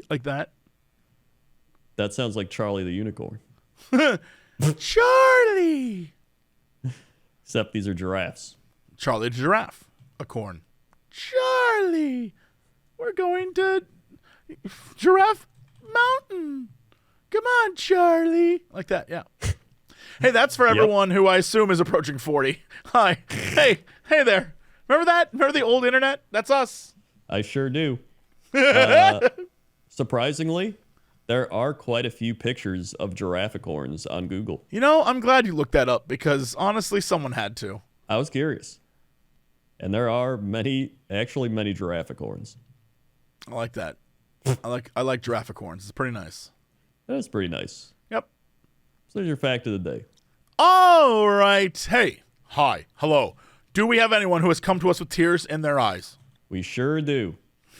like that. That sounds like Charlie the Unicorn. Charlie. Except these are giraffes. Charlie the giraffe, a corn. Charlie, we're going to Giraffe Mountain. Come on, Charlie. Like that, yeah. Hey, that's for everyone who I assume is approaching 40. Hi. Hey there. Remember that? Remember the old internet? That's us. I sure do. Surprisingly, there are quite a few pictures of girafficorns on Google. You know, I'm glad you looked that up because honestly, someone had to. I was curious. And there are many girafficorns. I like that. I like girafficorns. It's pretty nice. That's pretty nice. Yep. So there's your fact of the day. All right. Hey. Hi. Hello. Do we have anyone who has come to us with tears in their eyes? We sure do.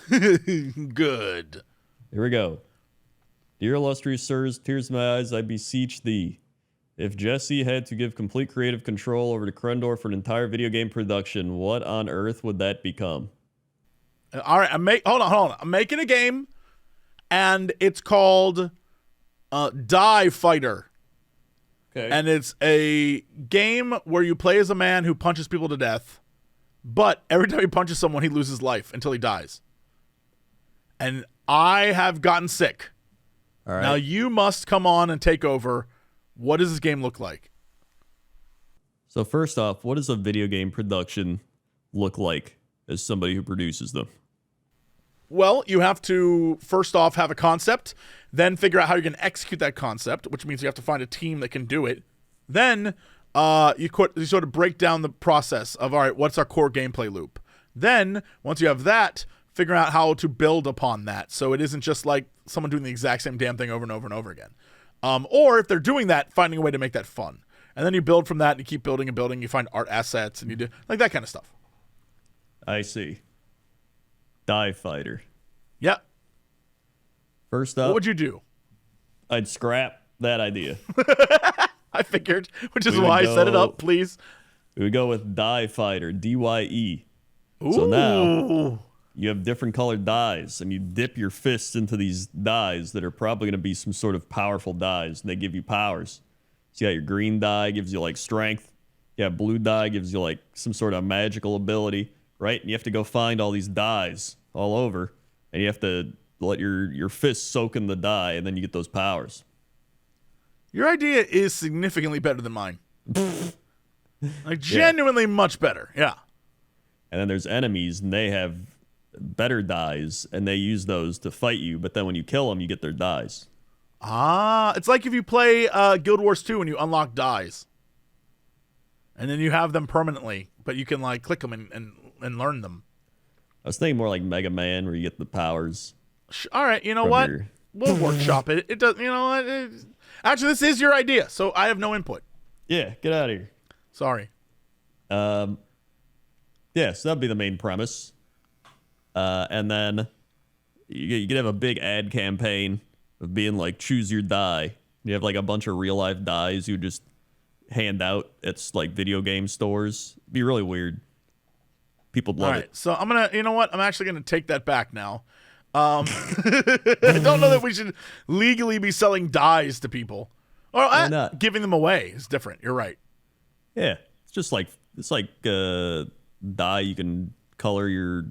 Good. Here we go. Dear illustrious sirs, tears in my eyes, I beseech thee. If Jesse had to give complete creative control over to Crendor for an entire video game production, what on earth would that become? All right. Hold on. I'm making a game, and it's called Die Fighter. Okay. And it's a game where you play as a man who punches people to death, but every time he punches someone, he loses life until he dies. And I have gotten sick. All right. Now you must come on and take over. What does this game look like? So first off, what does a video game production look like as somebody who produces them? Well, you have to first off have a concept, then figure out how you're going to execute that concept, which means you have to find a team that can do it. Then you sort of break down the process of, all right, what's our core gameplay loop? Then once you have that, figure out how to build upon that, so it isn't just like someone doing the exact same damn thing over and over and over again. Or if they're doing that, finding a way to make that fun. And then you build from that, and you keep building and building. You find art assets, and you do like that kind of stuff. I see. Die Fighter. Yeah. First up, What would you do? I'd scrap that idea. I figured, which is We would why I set it go- up, please. We would go with Die Fighter, DYE. Ooh. So now you have different colored dyes, and you dip your fists into these dyes that are probably going to be some sort of powerful dyes, and they give you powers. So you got your green dye, gives you like strength. You have blue dye, gives you like some sort of magical ability, right? And you have to go find all these dyes all over, and you have to let your fists soak in the dye, and then you get those powers. Your idea is significantly better than mine. Like, genuinely much better. Yeah. And then there's enemies, and they have better dyes, and they use those to fight you, but then when you kill them, you get their dyes. Ah, it's like if you play Guild Wars 2 and you unlock dyes. And then you have them permanently, but you can like click them and learn them. I was thinking more like Mega Man, where you get the powers. All right, you know From what? your- We'll workshop it. It does, you know what? Actually, this is your idea, so I have no input. Yeah, get out of here. Sorry. Yeah, so that'd be the main premise. And then you could have a big ad campaign of being like, choose your die. You have like a bunch of real life dies you just hand out at like video game stores. It'd be really weird. People love All right, it. so I'm gonna, you know what? I'm actually gonna take that back now. I don't know that we should legally be selling dyes to people, or Why not? giving them away is different. You're right. Yeah, it's like dye you can color your,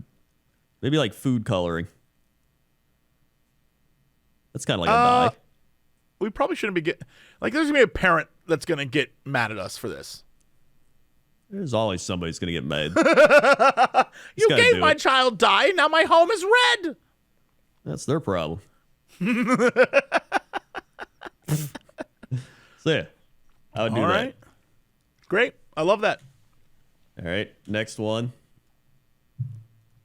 maybe like food coloring. That's kind of like a dye. We probably shouldn't be like. There's gonna be a parent that's gonna get mad at us for this. There's always somebody's gonna get mad. You gotta gave do my it. child dye. Now my home is red. That's their problem. So yeah, I would do All that. right. Great. I love that. All right, next one.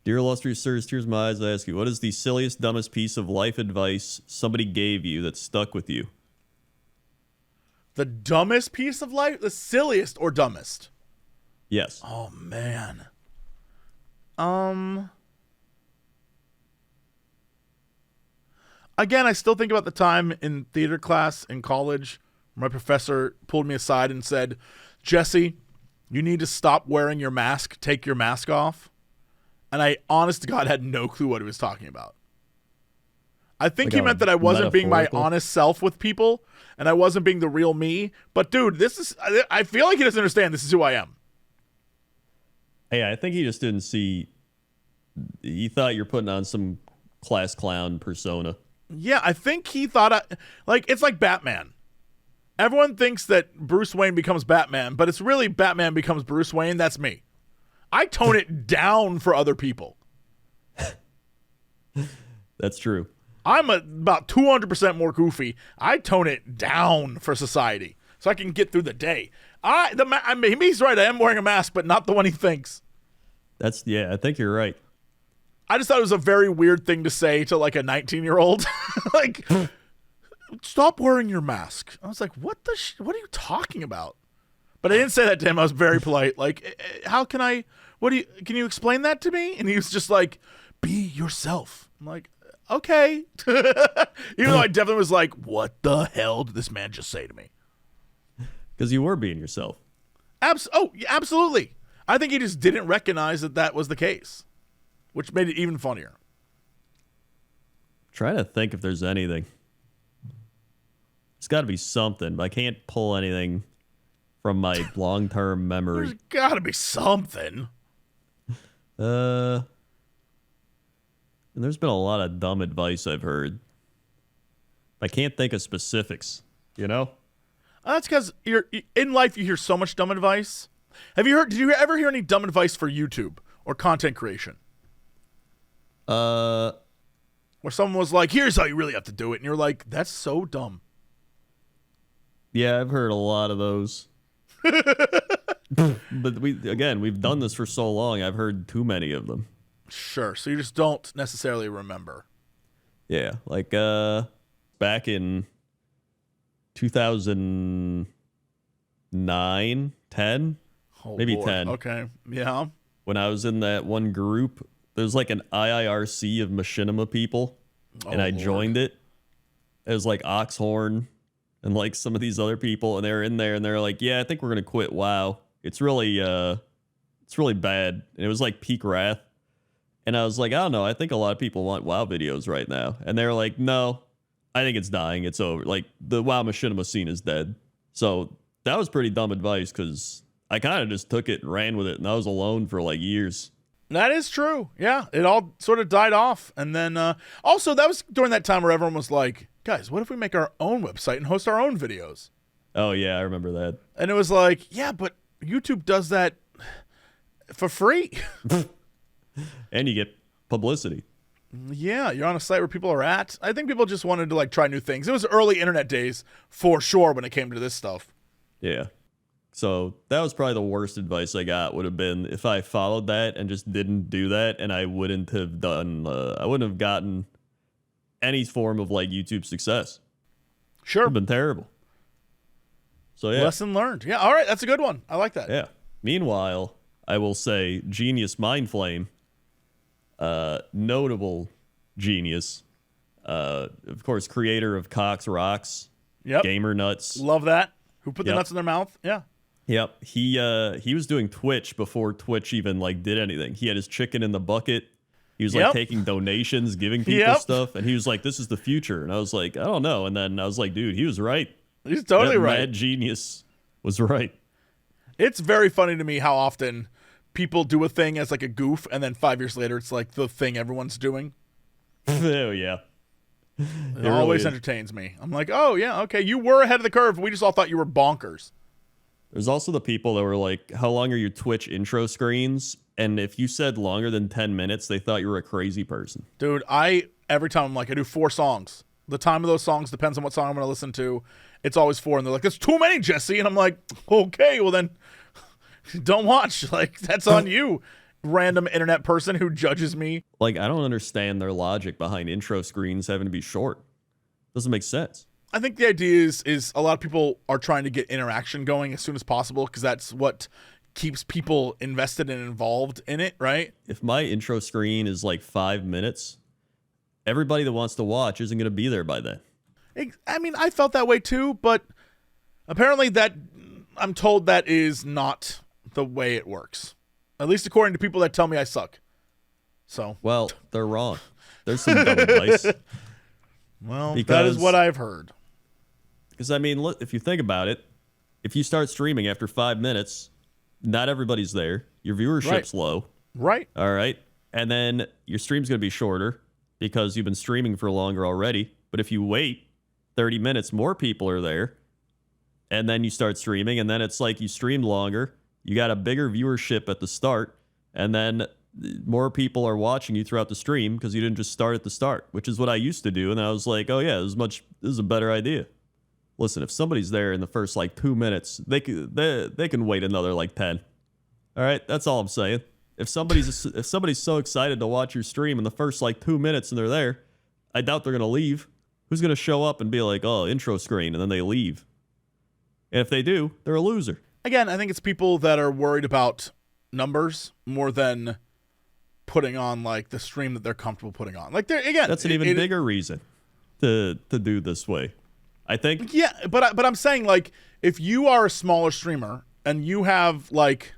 Dear illustrious sirs, tears in my eyes, I ask you, what is the silliest, dumbest piece of life advice somebody gave you that stuck with you? The dumbest piece of life, the silliest or dumbest? Yes. Oh man. Again, I still think about the time in theater class in college where my professor pulled me aside and said, "Jesse, you need to stop wearing your mask. Take your mask off." And I, honest to God, had no clue what he was talking about. I think Like he meant that I wasn't being my metaphorical? honest self with people and I wasn't being the real me. But dude, I feel like he doesn't understand this is who I am. Hey, I think he just didn't see. He thought you're putting on some class clown persona. Yeah, I think he thought it's like Batman. Everyone thinks that Bruce Wayne becomes Batman, but it's really Batman becomes Bruce Wayne. That's me. I tone it down for other people. That's true. I'm about 200% more goofy. I tone it down for society so I can get through the day. He's right. I am wearing a mask, but not the one he thinks. Yeah, I think you're right. I just thought it was a very weird thing to say to like a 19-year-old. Like, stop wearing your mask. I was like, what are you talking about? But I didn't say that to him. I was very polite. Like, how can I, can you explain that to me? And he was just like, be yourself. I'm like, okay. Even though I definitely was like, what the hell did this man just say to me? Because you were being yourself. Absolutely. I think he just didn't recognize that was the case, which made it even funnier. Trying to think if there's anything. There's got to be something, but I can't pull anything from my long-term memory. There's got to be something. And there's been a lot of dumb advice I've heard. I can't think of specifics, you know? That's because in life you hear so much dumb advice. Did you ever hear any dumb advice for YouTube or content creation? Where someone was like, here's how you really have to do it. And you're like, that's so dumb. Yeah, I've heard a lot of those. But we've done this for so long, I've heard too many of them. Sure. So you just don't necessarily remember. Yeah, like back in 2009, 10, maybe Lord. 10. Okay. Yeah. When I was in that one group, there's like an IIRC of machinima people, and I Lord. joined it. It was like Oxhorn and like some of these other people, and they were in there, and they're like, "Yeah, I think we're gonna quit WoW. It's really bad." And it was like peak wrath, and I was like, "I don't know. I think a lot of people want WoW videos right now," and they were like, "No, I think it's dying. It's over. Like the WoW machinima scene is dead." So that was pretty dumb advice because I kind of just took it and ran with it, and I was alone for like years. That is true. Yeah. It all sort of died off. And then also that was during that time where everyone was like, guys, what if we make our own website and host our own videos? Oh yeah, I remember that. And it was like, yeah, but YouTube does that for free. And you get publicity. Yeah, you're on a site where people are at. I think people just wanted to like try new things. It was early internet days for sure when it came to this stuff. Yeah. So that was probably the worst advice I got would have been if I followed that and just didn't do that, and I wouldn't have gotten any form of like YouTube success. Sure. It would have been terrible. So yeah. Lesson learned. Yeah, all right, that's a good one. I like that. Yeah. Meanwhile, I will say genius mind flame, notable genius, of course, creator of Cox Rocks, Yep. Gamer Nuts. Love that. Who put the Yep. nuts in their mouth? Yeah. Yep. He was doing Twitch before Twitch even like did anything. He had his chicken in the bucket. He was like Yep. taking donations, giving people Yep. stuff, and he was like, "This is the future." And I was like, "I don't know." And then I was like, "Dude, he was right. He's totally That right. mad genius was right." It's very funny to me how often people do a thing as like a goof, and then 5 years later, it's like the thing everyone's doing. Oh yeah. It really always is. entertains me. I'm like, oh yeah, okay, you were ahead of the curve. We just all thought you were bonkers. There's also the people that were like, "How long are your Twitch intro screens?" And if you said longer than 10 minutes, they thought you were a crazy person. Dude, every time I'm like, I do 4 songs. The time of those songs depends on what song I'm going to listen to. It's always 4, and they're like, "That's too many, Jesse." And I'm like, okay, well then, don't watch. Like, that's on you, random internet person who judges me. Like, I don't understand their logic behind intro screens having to be short. Doesn't make sense. I think the idea is a lot of people are trying to get interaction going as soon as possible because that's what keeps people invested and involved in it, right? If my intro screen is like 5 minutes, everybody that wants to watch isn't going to be there by then. I mean, I felt that way too, but apparently I'm told that is not the way it works. At least according to people that tell me I suck. So, Well, they're wrong. There's some dumb advice. well, that is what I've heard. Because, I mean, look, if you think about it, if you start streaming after 5 minutes, not everybody's there. Your viewership's low. Right. All right. And then your stream's going to be shorter because you've been streaming for longer already. But if you wait 30 minutes, more people are there. And then you start streaming. And then it's like you streamed longer. You got a bigger viewership at the start. And then more people are watching you throughout the stream because you didn't just start at the start, which is what I used to do. And I was like, oh, yeah, this is a better idea. Listen, if somebody's there in the first like 2 minutes, they can wait another like 10. All right, that's all I'm saying. If somebody's so excited to watch your stream in the first like 2 minutes and they're there, I doubt they're gonna leave. Who's going to show up and be like, oh, intro screen, and then they leave? And if they do, they're a loser. Again, I think it's people that are worried about numbers more than putting on like the stream that they're comfortable putting on. Like, again, That's an even bigger reason to do this way, I think. Yeah, but I'm saying, like, if you are a smaller streamer and you have like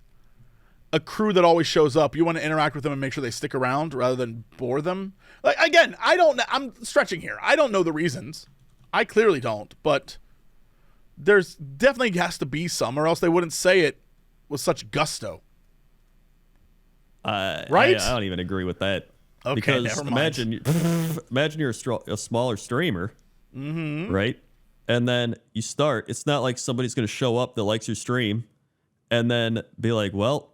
a crew that always shows up, you want to interact with them and make sure they stick around rather than bore them. Like, again, I don't know. I'm stretching here. I don't know the reasons. I clearly don't, but there's definitely has to be some, or else they wouldn't say it with such gusto. Right? I don't even agree with that. Okay, because never mind. imagine you're a smaller streamer, right? And then you start. It's not like somebody's going to show up that likes your stream and then be like, well,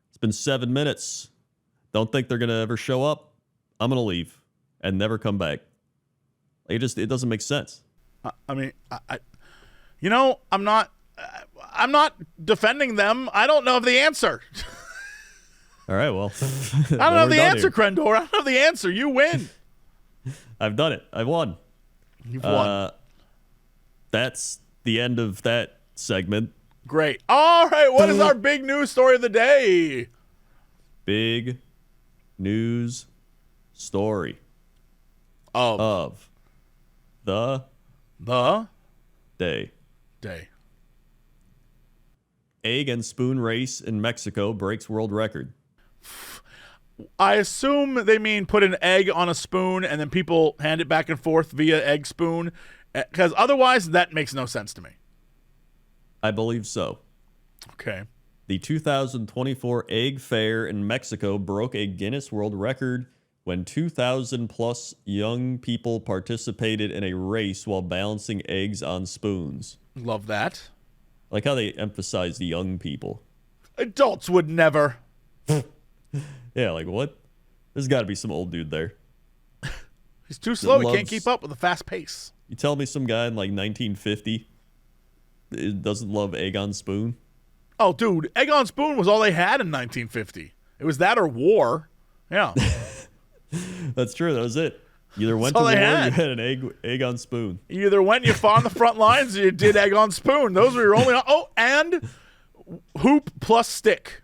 it's been 7 minutes. Don't think they're going to ever show up. I'm going to leave and never come back. It doesn't make sense. I mean, I'm not defending them. I don't know the answer. All right, well. I don't know the answer, Crendor. I don't know the answer. You win. I've done it. I've won. You've won. That's the end of that segment. Great. All right, what is our big news story of the day? Big news story of the day. Egg and spoon race in Mexico breaks world record. I assume they mean put an egg on a spoon and then people hand it back and forth via egg spoon, because otherwise that makes no sense to me. I believe so. Okay. The 2024 Egg Fair in Mexico broke a Guinness World Record when 2,000 plus young people participated in a race while balancing eggs on spoons. Love that. Like how they emphasize the young people. Adults would never. Yeah, like what? There's got to be some old dude there. He's too slow. He can't keep up with the fast pace. You tell me some guy in like 1950 doesn't love egg on spoon? Oh, dude, egg on spoon was all they had in 1950. It was that or war. Yeah. That's true. That was it. You either went to war or you had an egg on spoon. You either went and you fought on the front lines or you did egg on spoon. Those were your only... Oh, and hoop plus stick.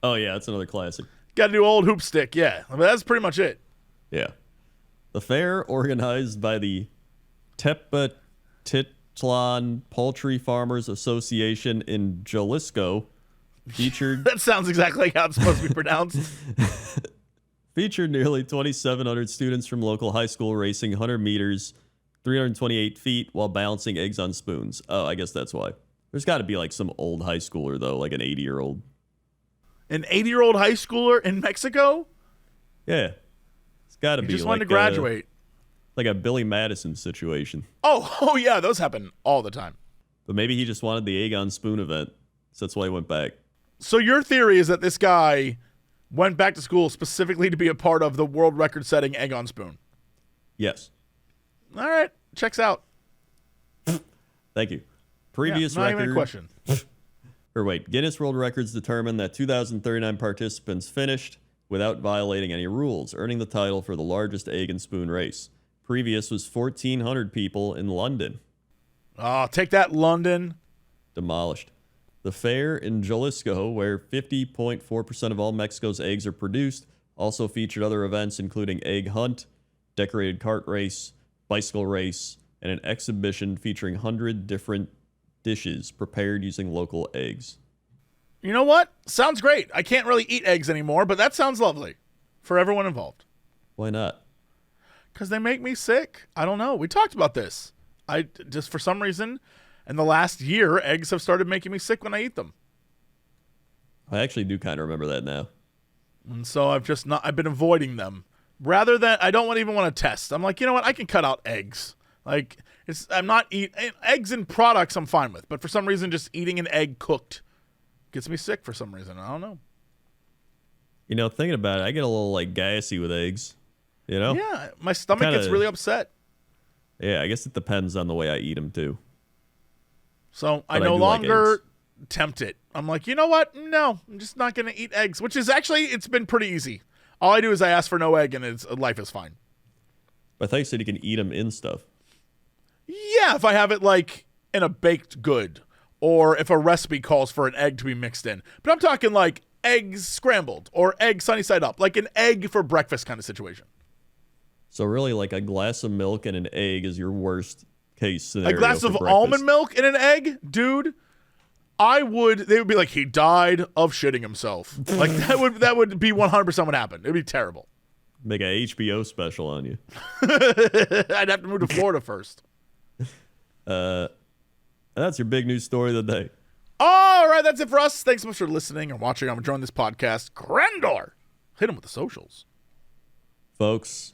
Oh, yeah, that's another classic. Got to do old hoop stick, yeah. I mean, that's pretty much it. Yeah. The fair, organized by the Tepatitlan Poultry Farmers Association in Jalisco, featured... That sounds exactly like how it's supposed to be pronounced. Featured nearly 2,700 students from local high school racing 100 meters, 328 feet, while balancing eggs on spoons. Oh, I guess that's why. There's got to be like some old high schooler, though, like an 80-year-old. An 80-year-old high schooler in Mexico? Yeah. It's got to be just like wanted to graduate. Like a Billy Madison situation. Oh, yeah, those happen all the time. But maybe he just wanted the egg on spoon event, so that's why he went back. So your theory is that this guy went back to school specifically to be a part of the world record-setting egg on spoon? Yes. All right, checks out. Thank you. Previous not record. Even a question. Or wait, Guinness World Records determined that 2,039 participants finished without violating any rules, earning the title for the largest egg and spoon race. Previous was 1,400 people in London. Oh, take that, London. Demolished. The fair in Jalisco, where 50.4% of all Mexico's eggs are produced, also featured other events including egg hunt, decorated cart race, bicycle race, and an exhibition featuring 100 different dishes prepared using local eggs. You know what? Sounds great. I can't really eat eggs anymore, but that sounds lovely for everyone involved. Why not? Because they make me sick. I don't know. We talked about this. I just, for some reason, in the last year, eggs have started making me sick when I eat them. I actually do kind of remember that now. And so I've been avoiding them. Rather than, I don't even want to test. I'm like, you know what? I can cut out eggs. Like, I'm not eating eggs and products I'm fine with. But for some reason, just eating an egg cooked gets me sick for some reason. I don't know. You know, thinking about it, I get a little, like, gassy with eggs. You know? Yeah, my stomach gets really upset. Yeah, I guess it depends on the way I eat them, too. So I no longer tempt it. I'm like, you know what? No, I'm just not going to eat eggs, which is actually, it's been pretty easy. All I do is I ask for no egg and life is fine. I thought you said you can eat them in stuff. Yeah, if I have it like in a baked good, or if a recipe calls for an egg to be mixed in. But I'm talking like eggs scrambled or egg sunny side up, like an egg for breakfast kind of situation. So really, like a glass of milk and an egg is your worst case scenario. A glass for of breakfast. almond milk and an egg, dude. They would be like, he died of shitting himself. Like that would be 100% what happened. It'd be terrible. Make a HBO special on you. I'd have to move to Florida first. And that's your big news story of the day. All right, that's it for us. Thanks so much for listening and watching. I'm enjoying this podcast. Crendor. Hit him with the socials. Folks,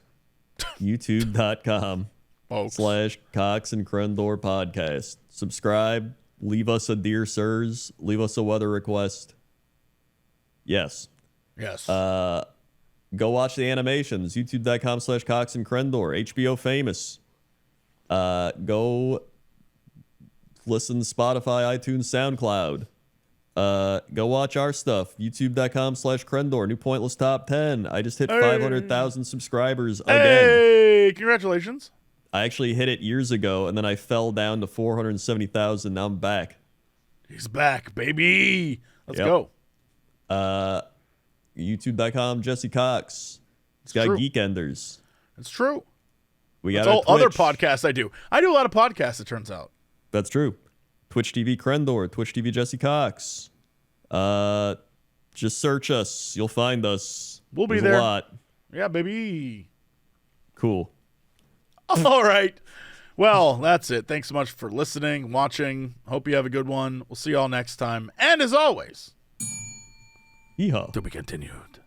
youtube.com Folks. /Cox and Crendor podcast. Subscribe. Leave us a dear sirs. Leave us a weather request. Yes. Yes. Go watch the animations. youtube.com /Cox and Crendor. HBO Famous. Go listen to Spotify, iTunes, SoundCloud. Go watch our stuff. youtube.com /Crendor. New Pointless Top 10. I just hit 500,000 subscribers again. Hey, congratulations. I actually hit it years ago, and then I fell down to 470,000. Now I'm back. He's back, baby. Let's Yep. go. YouTube.com Jesse Cox. It's got true. Geekenders. It's true. We That's got all our other Twitch. podcasts I do. I do a lot of podcasts, it turns out. That's true. Twitch TV Crendor, Twitch TV Jesse Cox. Just search us. You'll find us. We'll be There's there. a lot. Yeah, baby. Cool. All right. Well, that's it. Thanks so much for listening, watching. Hope you have a good one. We'll see you all next time. And as always, Yeehaw. to be continued.